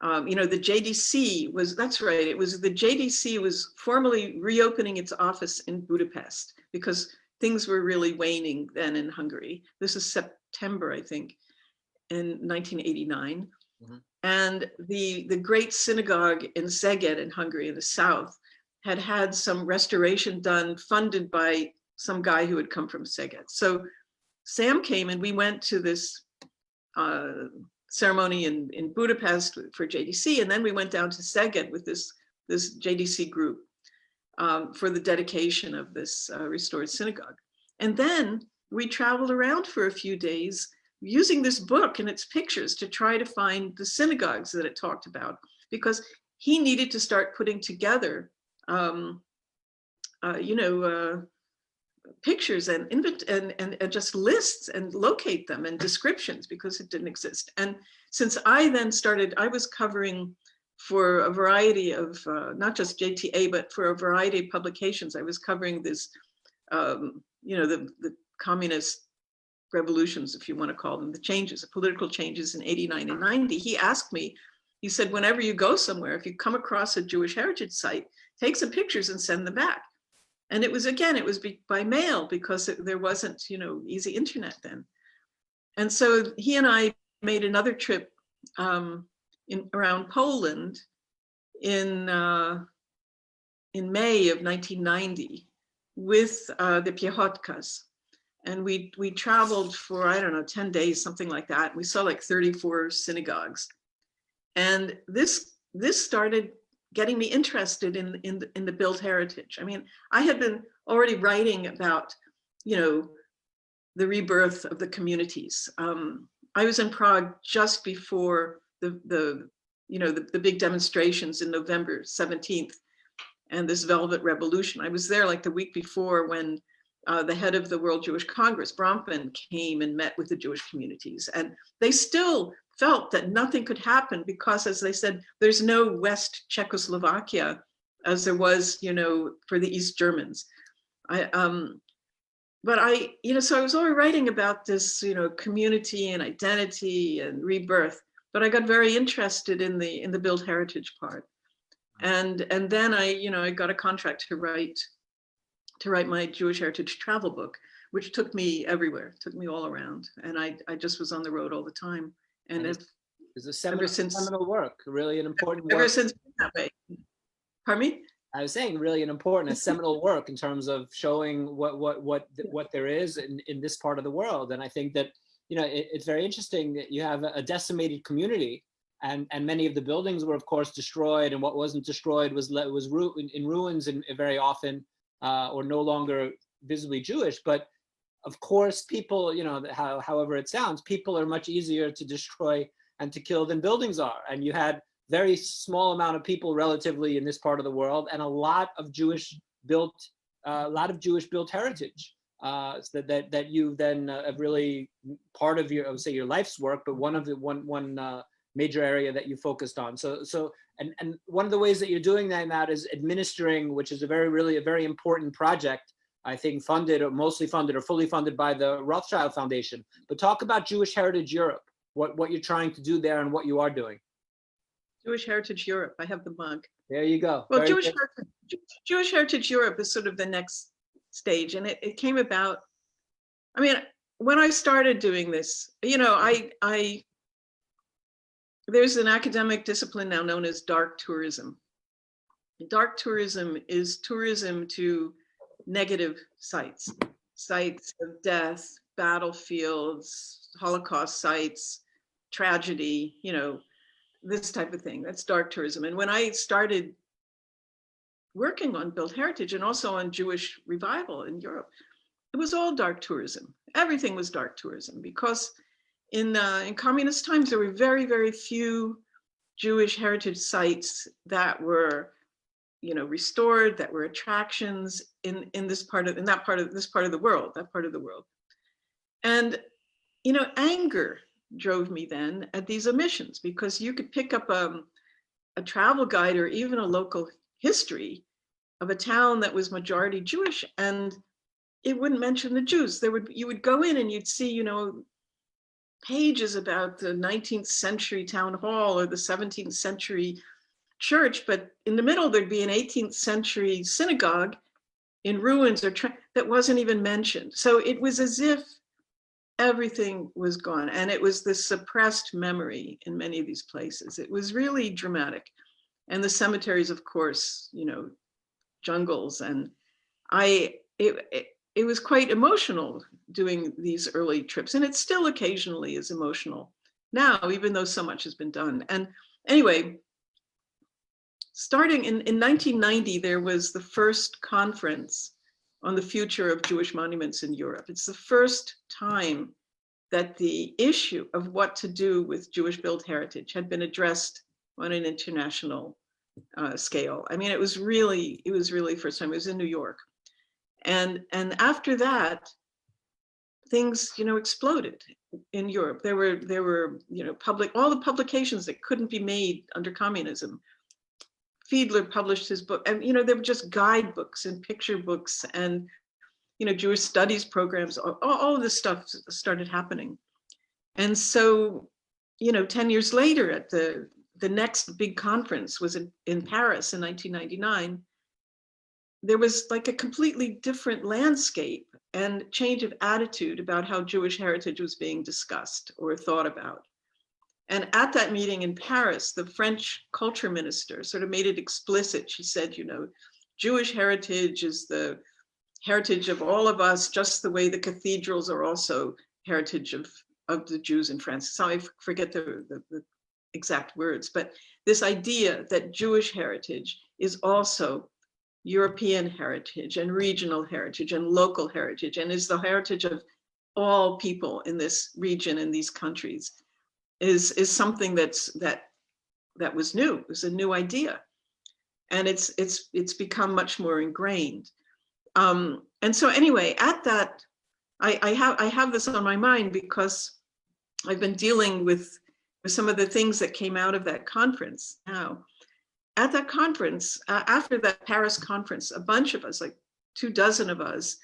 Speaker 2: you know, the JDC was, that's right, it was the JDC was formally reopening its office in Budapest because things were really waning then in Hungary. This is September, I think, in 1989. Mm-hmm. And the great synagogue in Szeged in Hungary in the south had some restoration done, funded by some guy who had come from Szeged. So Sam came and we went to this ceremony in Budapest for JDC, and then we went down to Szeged with this JDC group for the dedication of this restored synagogue. And then we traveled around for a few days using this book and its pictures to try to find the synagogues that it talked about, because he needed to start putting together, you know, pictures and just lists and locate them and descriptions, because it didn't exist. And since I then started, I was covering for a variety of, not just JTA, but for a variety of publications, I was covering this, you know, the communist revolutions, if you want to call them, the changes, the political changes in 89 and 90. He asked me, he said, whenever you go somewhere, if you come across a Jewish heritage site, take some pictures and send them back. And it was, again, it was by mail, because there wasn't, you know, easy internet then. And so he and I made another trip around Poland in May of 1990 with the Piechotkas. And we traveled for, I don't know, 10 days, something like that. We saw like 34 synagogues. And this started getting me interested in the built heritage. I mean, I had been already writing about, you know, the rebirth of the communities. I was in Prague just before the big demonstrations in November 17th and this Velvet Revolution. I was there like the week before when the head of the World Jewish Congress, Bronfman, came and met with the Jewish communities. And they still felt that nothing could happen because, as they said, there's no West Czechoslovakia as there was, for the East Germans. So I was already writing about this, community and identity and rebirth, but I got very interested in the build heritage part. And then I got a contract to write my Jewish heritage travel book, which took me everywhere, took me all around. And I just was on the road all the time. And
Speaker 1: it's a seminal work, really an important work.
Speaker 2: Ever since that way. Pardon me?
Speaker 1: I was saying really an important, a seminal work in terms of showing what there is in this part of the world. And I think that, it's very interesting that you have a decimated community, and many of the buildings were of course destroyed, and what wasn't destroyed was in ruins and very often, or no longer visibly Jewish. But of course people, however it sounds, people are much easier to destroy and to kill than buildings are. And you had very small amount of people relatively in this part of the world, and a lot of Jewish built heritage that you then have really part of your, I would say, your life's work, but one major area that you focused on. So and one of the ways that you're doing that is administering, which is a very important project, I think mostly funded or fully funded by the Rothschild Foundation. But talk about Jewish Heritage Europe, what you're trying to do there and what you are doing.
Speaker 2: Jewish Heritage Europe. I have the mug.
Speaker 1: There you go.
Speaker 2: Well, Jewish Heritage Europe is sort of the next stage. And it came about, when I started doing this, there's an academic discipline now known as dark tourism. Dark tourism is tourism to negative sites of death, battlefields, Holocaust sites, tragedy, this type of thing. That's dark tourism. And when I started working on built heritage and also on Jewish revival in Europe, it was all dark tourism. Everything was dark tourism because in communist times, there were very, very few Jewish heritage sites that were, restored, that were attractions in this part of the world. And, anger drove me then at these omissions, because you could pick up a travel guide or even a local history of a town that was majority Jewish, and it wouldn't mention the Jews. You would go in and you'd see, pages about the 19th century town hall or the 17th century church, but in the middle there'd be an 18th century synagogue in ruins that wasn't even mentioned. So it was as if everything was gone, and it was the suppressed memory in many of these places. It was really dramatic. And the cemeteries, of course, jungles. And it was quite emotional doing these early trips, and it still occasionally is emotional now, even though so much has been done. And anyway, starting in 1990, there was the first conference on the future of Jewish monuments in Europe. It's the first time that the issue of what to do with Jewish built heritage had been addressed on an international scale. It was really first time. It was in New York. And after that, things, exploded in Europe. There were, all the publications that couldn't be made under communism. Fiedler published his book, and there were just guidebooks and picture books and Jewish studies programs. All of this stuff started happening. And so 10 years later, at the next big conference was in Paris in 1999, there was like a completely different landscape and change of attitude about how Jewish heritage was being discussed or thought about. And at that meeting in Paris, the French culture minister sort of made it explicit. She said, Jewish heritage is the heritage of all of us, just the way the cathedrals are also heritage of the Jews in France. So I forget the exact words, but this idea that Jewish heritage is also European heritage and regional heritage and local heritage, and is the heritage of all people in this region, in these countries. is something that was new. It was a new idea, and it's become much more ingrained. And so anyway, at that, I have this on my mind because I've been dealing with some of the things that came out of that conference. Now, at that conference, after that Paris conference, a bunch of us, like 24 of us,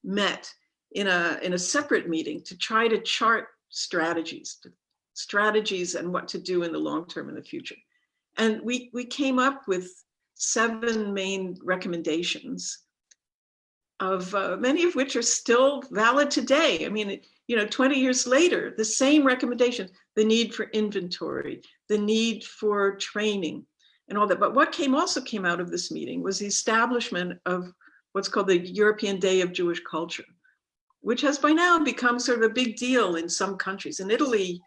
Speaker 2: met in a separate meeting to try to chart strategies and what to do in the long term in the future. And we came up with 7 main recommendations, of many of which are still valid today. I mean, 20 years later, the same recommendations: the need for inventory, the need for training, and all that. But what also came out of this meeting was the establishment of what's called the European Day of Jewish Culture, which has by now become sort of a big deal in some countries. In Italy,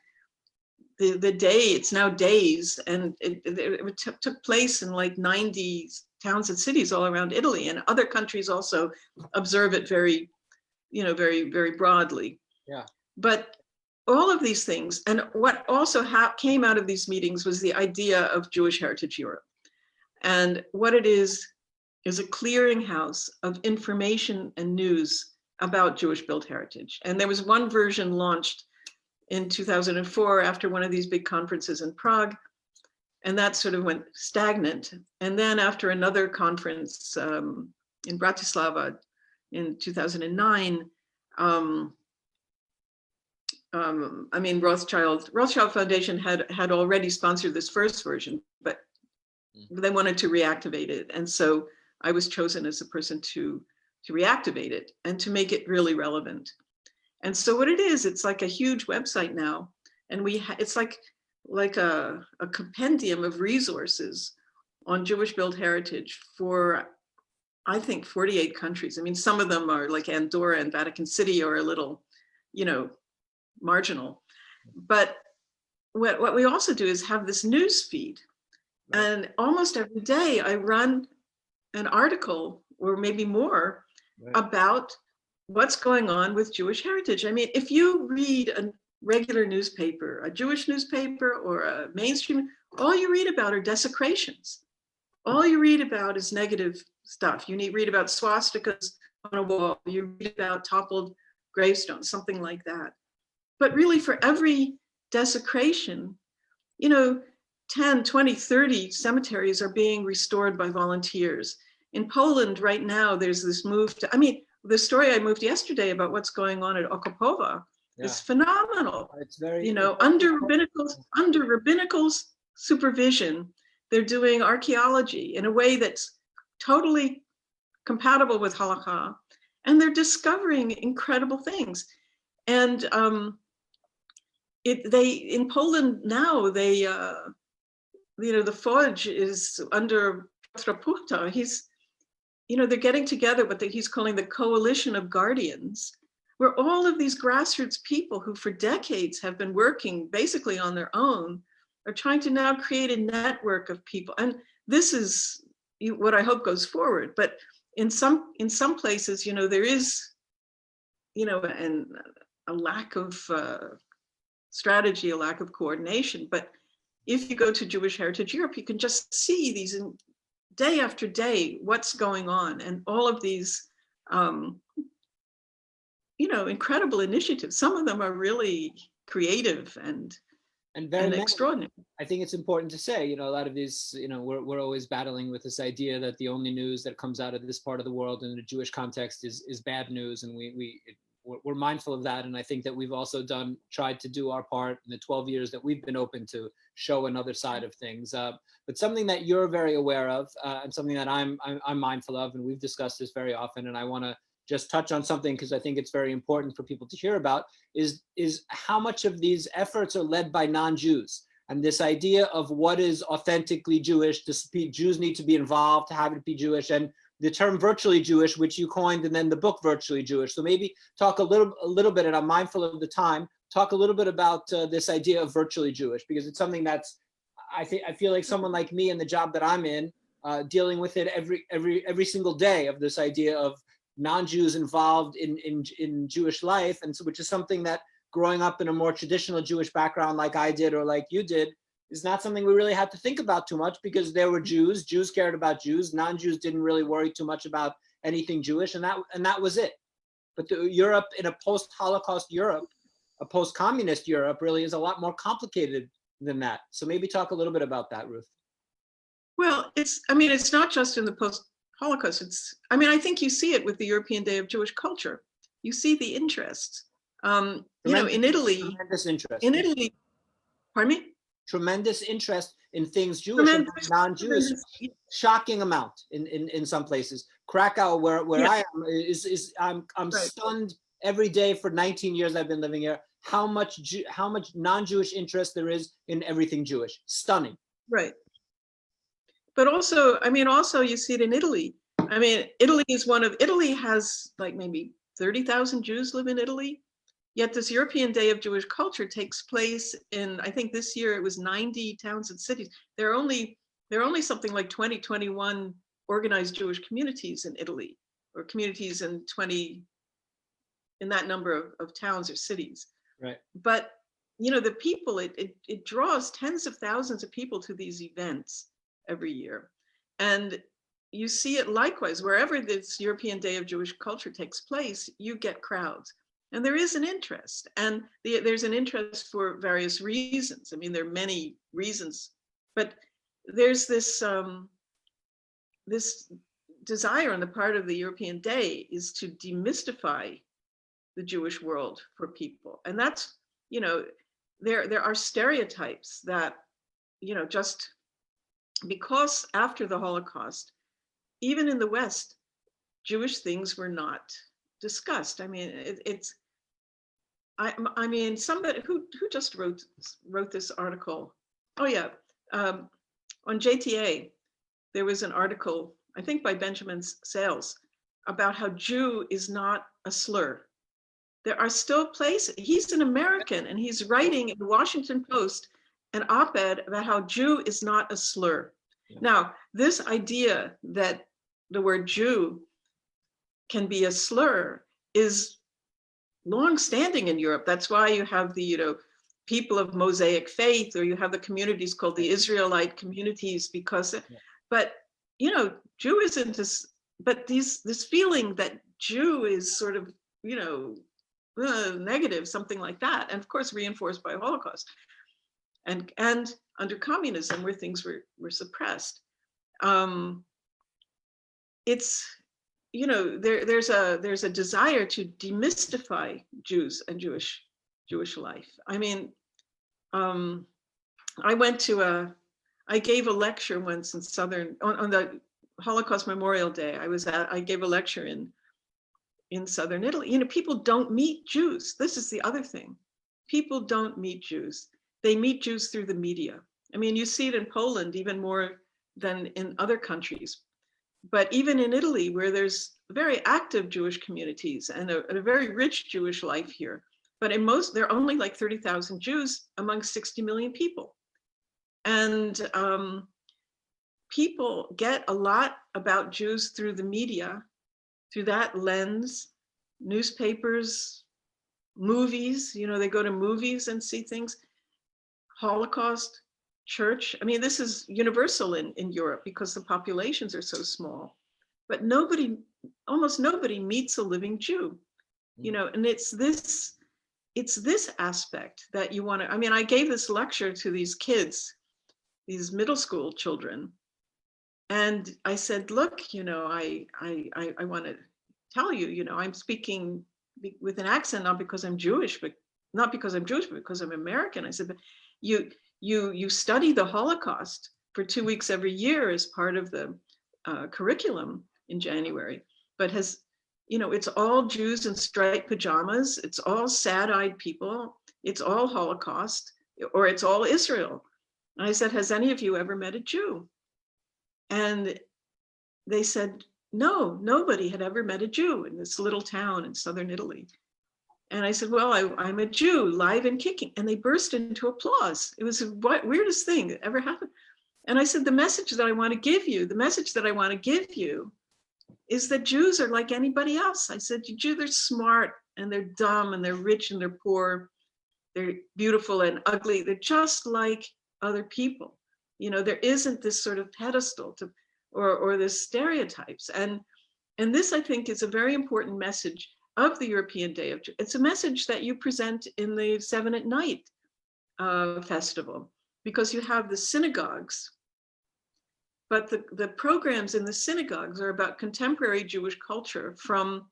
Speaker 2: the day, it's now days, and it took place in like 90 towns and cities all around Italy, and other countries also observe it very, very, very broadly.
Speaker 1: Yeah.
Speaker 2: But all of these things, and what also came out of these meetings was the idea of Jewish Heritage Europe. And what it is a clearinghouse of information and news about Jewish built heritage. And there was one version launched in 2004 after one of these big conferences in Prague, and that sort of went stagnant. And then after another conference in Bratislava in 2009, Rothschild Foundation had already sponsored this first version, but they wanted to reactivate it. And so I was chosen as a person to reactivate it and to make it really relevant. And so what it is, it's like a huge website now, and it's like a compendium of resources on Jewish built heritage for, I think, 48 countries. I mean, some of them are like Andorra and Vatican City are a little, marginal. But what we also do is have this news feed. And almost every day I run an article, or maybe more, about what's going on with Jewish heritage. I mean, if you read a regular newspaper, a Jewish newspaper or a mainstream, all you read about are desecrations. All you read about is negative stuff. You read about swastikas on a wall. You read about toppled gravestones, something like that. But really, for every desecration, 10, 20, 30 cemeteries are being restored by volunteers. In Poland right now, there's this move to, the story I moved yesterday about what's going on at Okopowa is phenomenal.
Speaker 1: It's very,
Speaker 2: under rabbinical supervision, they're doing archaeology in a way that's totally compatible with halakha, and they're discovering incredible things. And in Poland now, the Fodge is under Piotra. They're getting together what he's calling the coalition of guardians, where all of these grassroots people who for decades have been working basically on their own are trying to now create a network of people. And this is what I hope goes forward. But in some places, there is, a lack of strategy, a lack of coordination. But if you go to Jewish Heritage Europe, you can just see these day after day, what's going on, and all of these, incredible initiatives. Some of them are really creative and very extraordinary.
Speaker 1: I think it's important to say, a lot of these, we're always battling with this idea that the only news that comes out of this part of the world in the Jewish context is bad news, and we're mindful of that. And I think that we've also tried to do our part in the 12 years that we've been open to show another side of things. But something that you're very aware of, and something that I'm mindful of, and we've discussed this very often, and I want to just touch on something because I think it's very important for people to hear about, is how much of these efforts are led by non-Jews. And this idea of what is authentically Jewish, Jews need to be involved to have it be Jewish, and the term virtually Jewish, which you coined, and then the book Virtually Jewish. So maybe talk a little bit, and I'm mindful of the time, talk a little bit about this idea of virtually Jewish, because it's something that's, I feel like someone like me in the job that I'm in, dealing with it every single day, of this idea of non-Jews involved in Jewish life, and so, which is something that growing up in a more traditional Jewish background like I did or like you did is not something we really had to think about too much, because there were Jews cared about Jews, non-Jews didn't really worry too much about anything Jewish, and that was it. But Europe, in a post-Holocaust Europe, a post-communist Europe, really is a lot more complicated than that. So maybe talk a little bit about that, Ruth.
Speaker 2: Well, it's not just in the post-Holocaust. I think you see it with the European Day of Jewish Culture. You see the interest. In Italy,
Speaker 1: tremendous interest.
Speaker 2: In Italy, pardon me?
Speaker 1: Tremendous interest in things Jewish and non-Jewish. Shocking amount in some places. Krakow, where I am, I'm right. Stunned every day for 19 years I've been living here. How much non-Jewish interest there is in everything Jewish. Stunning. Right.
Speaker 2: But also you see it in Italy. Italy has like maybe 30,000 Jews live in Italy. Yet this European Day of Jewish Culture takes place in, I think this year it was 90 towns and cities. There are only something like 21 organized Jewish communities in Italy, or communities in that number of towns or cities.
Speaker 1: Right.
Speaker 2: But the people, it draws tens of thousands of people to these events every year. And you see it likewise, wherever this European Day of Jewish Culture takes place, you get crowds. And there is an interest, and there's an interest for various reasons. There are many reasons, but there's this this desire on the part of the European Day is to demystify the Jewish world for people. And that's, there are stereotypes that, just because after the Holocaust, even in the West, Jewish things were not discussed. Somebody who just wrote this article. Oh yeah, on JTA, there was an article, I think by Benjamin Sales, about how Jew is not a slur. There are still places, he's an American, and he's writing in the Washington Post an op-ed about how Jew is not a slur. Yeah. Now, this idea that the word Jew can be a slur is long-standing in Europe. That's why you have the people of Mosaic faith, or you have the communities called the Israelite communities, because but Jew isn't this, but this feeling that Jew is sort of negative, something like that, and of course reinforced by Holocaust and under communism, where things were suppressed. It's there's a desire to demystify Jews and Jewish life. I gave a lecture once in on the Holocaust Memorial Day. I gave a lecture in Southern Italy. People don't meet Jews. This is the other thing. People don't meet Jews. They meet Jews through the media. You see it in Poland even more than in other countries. But even in Italy, where there's very active Jewish communities and a very rich Jewish life here, but there are only like 30,000 Jews among 60 million people. And people get a lot about Jews through the media, through that lens, newspapers, movies, they go to movies and see things, Holocaust, church. This is universal in Europe because the populations are so small, but almost nobody meets a living Jew, and it's this aspect that you want to, I gave this lecture to these kids, these middle school children, and I said, look, I want to tell you, I'm speaking with an accent, not because I'm Jewish, but because I'm American. I said, but you study the Holocaust for 2 weeks every year as part of the curriculum in January, but it's all Jews in striped pajamas, it's all sad-eyed people, it's all Holocaust, or it's all Israel. And I said, has any of you ever met a Jew? And they said, no, nobody had ever met a Jew in this little town in southern Italy. And I said, well, I'm a Jew, live and kicking. And they burst into applause. It was the weirdest thing that ever happened. And I said, the message that I want to give you is that Jews are like anybody else. I said, Jews are smart and they're dumb and they're rich and they're poor. they're beautiful and ugly. They're just like other people. You know, there isn't this sort of pedestal to, or this stereotypes. And this, I think, is a very important message of the European Day of Jew. It's a message that you present in the 7 at Night festival, because you have the synagogues, but the programs in the synagogues are about contemporary Jewish culture from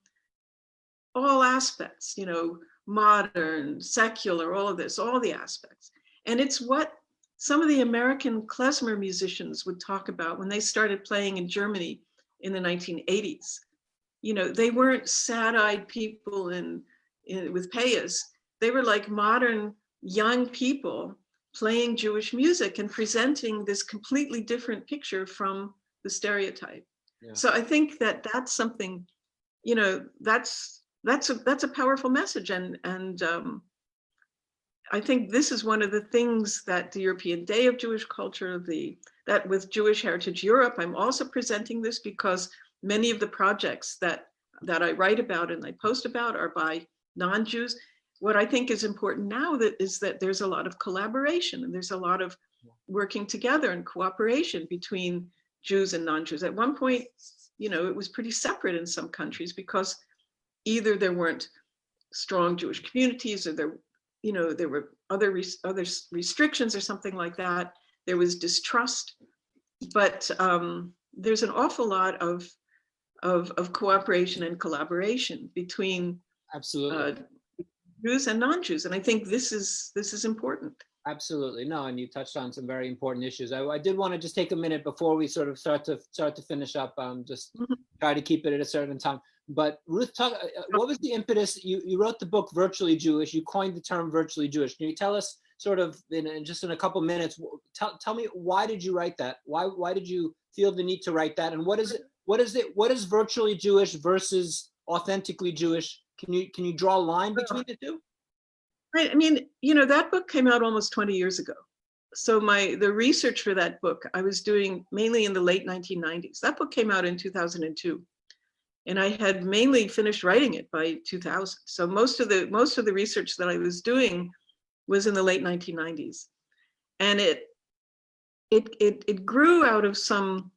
Speaker 2: all aspects, you know, modern, secular, all of this, all the aspects. And it's what some of the American klezmer musicians would talk about when they started playing in Germany in the 1980s. You know, they weren't sad-eyed people with payas. They were like modern young people playing Jewish music and presenting this completely different picture from the stereotype. Yeah. So I think that that's something, you know, that's a powerful message. And I think this is one of the things that the European Day of Jewish Culture, that with Jewish Heritage Europe, I'm also presenting this because many of the projects that I write about and I post about are by non-Jews. What I think is important now is that there's a lot of collaboration and there's a lot of working together and cooperation between Jews and non-Jews. At one point, you know, it was pretty separate in some countries because either there weren't strong Jewish communities or there were other restrictions or something like that. There was distrust, but there's an awful lot of cooperation and collaboration between
Speaker 1: absolutely
Speaker 2: Jews and non-Jews, and I think this is important.
Speaker 1: Absolutely, no, and you touched on some very important issues. I did want to just take a minute before we sort of start to finish up. Just try to keep it at a certain time. But Ruth, what was the impetus? You wrote the book Virtually Jewish. You coined the term Virtually Jewish. Can you tell us, sort of in a couple minutes, tell me, why did you write that? Why did you feel the need to write that? And what is virtually Jewish versus authentically Jewish? Can you draw a line between the two?
Speaker 2: Right. I mean, you know, that book came out almost 20 years ago. So the research for that book I was doing mainly in the late 1990s. That book came out in 2002. And I had mainly finished writing it by 2000. So most of the research that I was doing was in the late 1990s. And it grew out of some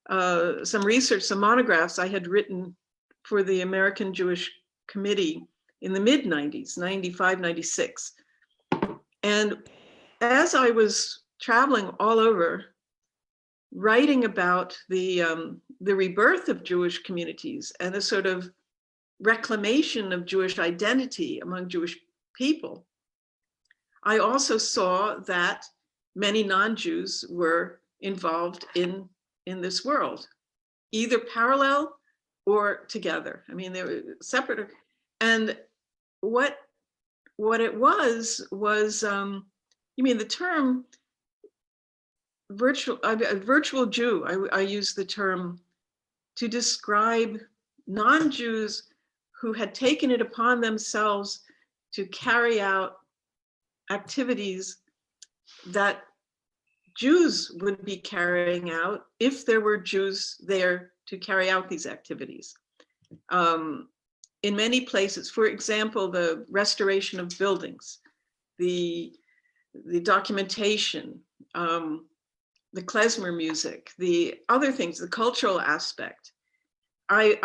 Speaker 2: research, some monographs I had written for the American Jewish Committee in the mid 90s, 95, 96. And as I was traveling all over, writing about the rebirth of Jewish communities and a sort of reclamation of Jewish identity among Jewish people, I also saw that many non-Jews were involved in this world, either parallel or together. I mean, they were separate. And what it was, you mean the term virtual Jew, I use the term to describe non-Jews who had taken it upon themselves to carry out activities that Jews would be carrying out if there were Jews there to carry out these activities. In many places, for example, the restoration of buildings, the documentation, the klezmer music, the other things, the cultural aspect. I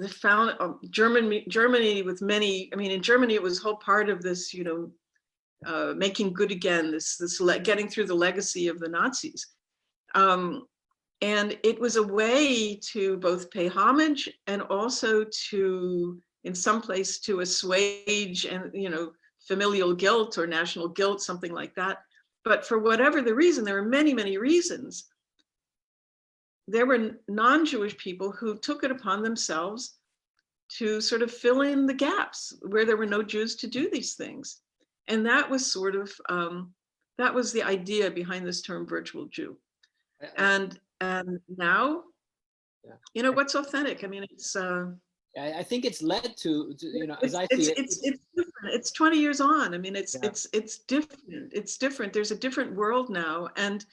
Speaker 2: found Germany with many, I mean, in Germany, it was whole part of this, you know, making good again, this getting through the legacy of the Nazis. And it was a way to both pay homage and also to, in some place, to assuage and, you know, familial guilt or national guilt, something like that. But for whatever the reason, there were many, many reasons. There were non-Jewish people who took it upon themselves to sort of fill in the gaps where there were no Jews to do these things. And that was sort of, that was the idea behind this term virtual Jew. And now, you know, what's authentic? I mean, it's...
Speaker 1: I think it's led to you know, as I see it.
Speaker 2: It's different. It's 20 years on. I mean, it's different. It's different. There's a different world now. And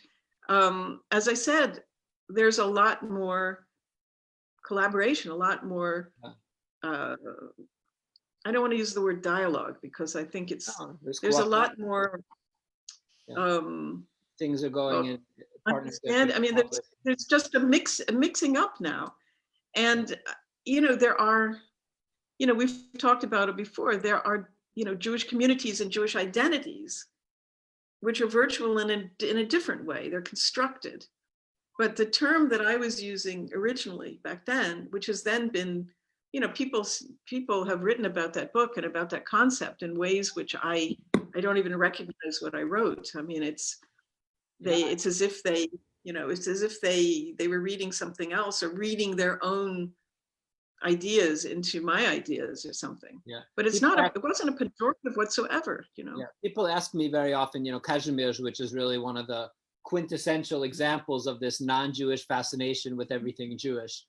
Speaker 2: as I said, there's a lot more collaboration, a lot more I don't want to use the word dialogue because I think it's
Speaker 1: No,
Speaker 2: there's a lot more
Speaker 1: Yeah. Things are going in partnership.
Speaker 2: I mean, there's just a mixing up now. And, you know, there are, you know, we've talked about it before, there are, you know, Jewish communities and Jewish identities, which are virtual in a different way. They're constructed. But the term that I was using originally back then, which has then been, you know, people have written about that book and about that concept in ways which I don't even recognize what I wrote. I mean, it's as if they, you know, it's as if they were reading something else or reading their own ideas into my ideas or something.
Speaker 1: Yeah.
Speaker 2: But it's not, it wasn't a pejorative whatsoever, you know.
Speaker 1: Yeah. People ask me very often, you know, Kazimierz, which is really one of the quintessential examples of this non-Jewish fascination with everything Jewish.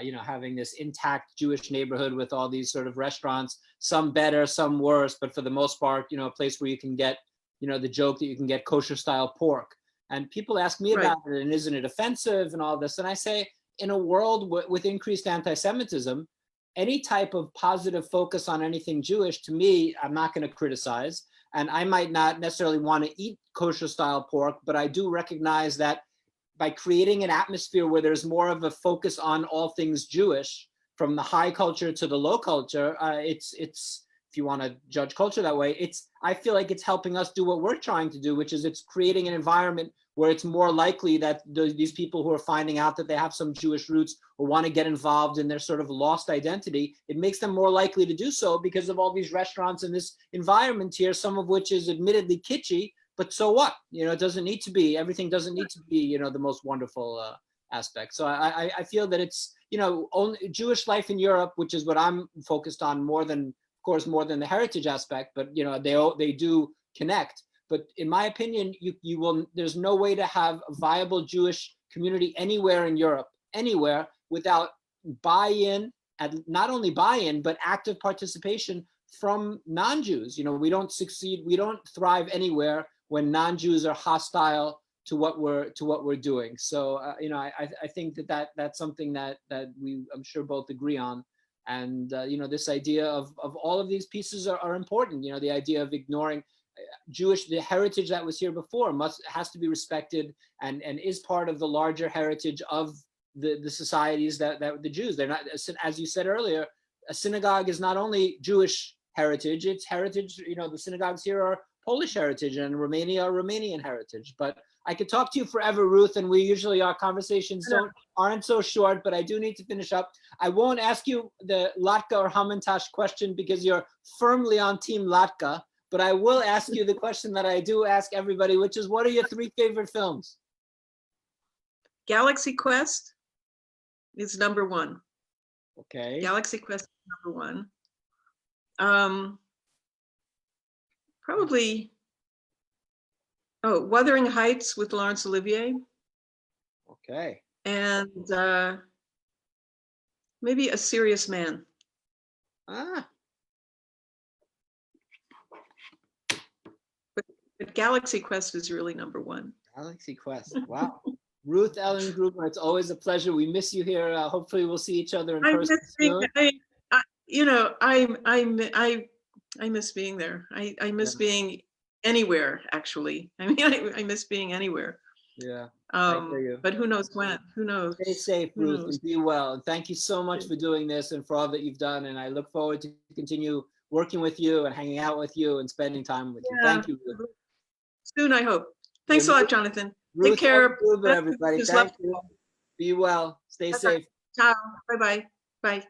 Speaker 1: You know, having this intact Jewish neighborhood with all these sort of restaurants, some better, some worse, but for the most part, you know, a place where you can get, you know, the joke that you can get kosher style pork. And people ask me about it, and isn't it offensive and all this? And I say, in a world with increased anti-Semitism, any type of positive focus on anything Jewish, to me, I'm not going to criticize. And I might not necessarily want to eat kosher style pork, but I do recognize that by creating an atmosphere where there's more of a focus on all things Jewish, from the high culture to the low culture, it's if you want to judge culture that way, I feel like it's helping us do what we're trying to do, which is it's creating an environment where it's more likely that these people who are finding out that they have some Jewish roots or want to get involved in their sort of lost identity, it makes them more likely to do so because of all these restaurants and this environment here, some of which is admittedly kitschy, but so what? You know, it doesn't need to be, everything doesn't need to be, you know, the most wonderful aspect. So I feel that it's, you know, only Jewish life in Europe, which is what I'm focused on more than, of course, more than the heritage aspect, but, you know, they do connect. But in my opinion, you will, there's no way to have a viable Jewish community anywhere in Europe, anywhere, without buy-in, and not only buy-in, but active participation from non-Jews. You know, we don't succeed, we don't thrive anywhere when non-Jews are hostile to what we're doing. So, you know, I think that's something that we, I'm sure, both agree on. And, you know, this idea of all of these pieces are important. You know, the idea of ignoring the heritage that was here before has to be respected and is part of the larger heritage of the societies that the Jews. They're not, as you said earlier, a synagogue is not only Jewish heritage, it's heritage, you know, the synagogues here are Polish heritage and Romania are Romanian heritage. But I could talk to you forever, Ruth, and we usually, our conversations aren't so short, but I do need to finish up. I won't ask you the Latka or Hamantash question because you're firmly on team Latka. But I will ask you the question that I do ask everybody, which is, what are your 3 favorite films?
Speaker 2: Galaxy Quest is number 1.
Speaker 1: Okay.
Speaker 2: Galaxy Quest is number 1. Probably, Wuthering Heights with Laurence Olivier.
Speaker 1: Okay.
Speaker 2: And maybe A Serious Man.
Speaker 1: Ah.
Speaker 2: But Galaxy Quest is really number 1.
Speaker 1: Galaxy Quest. Wow. Ruth Ellen Gruber, it's always a pleasure. We miss you here. Hopefully we'll see each other in person soon.
Speaker 2: You know, I miss being there. I miss being anywhere, actually. I mean, I miss being anywhere.
Speaker 1: Yeah. I hear you.
Speaker 2: But who knows when? Who knows?
Speaker 1: Stay safe, Ruth, and be well. And thank you so much for doing this and for all that you've done. And I look forward to continue working with you and hanging out with you and spending time with you. Thank you, Ruth.
Speaker 2: Soon, I hope. Thanks a lot, Jonathan.
Speaker 1: Ruth
Speaker 2: Take care.
Speaker 1: Gruber, everybody. Thank you. Be well. Stay safe.
Speaker 2: Ciao. Bye-bye. Bye.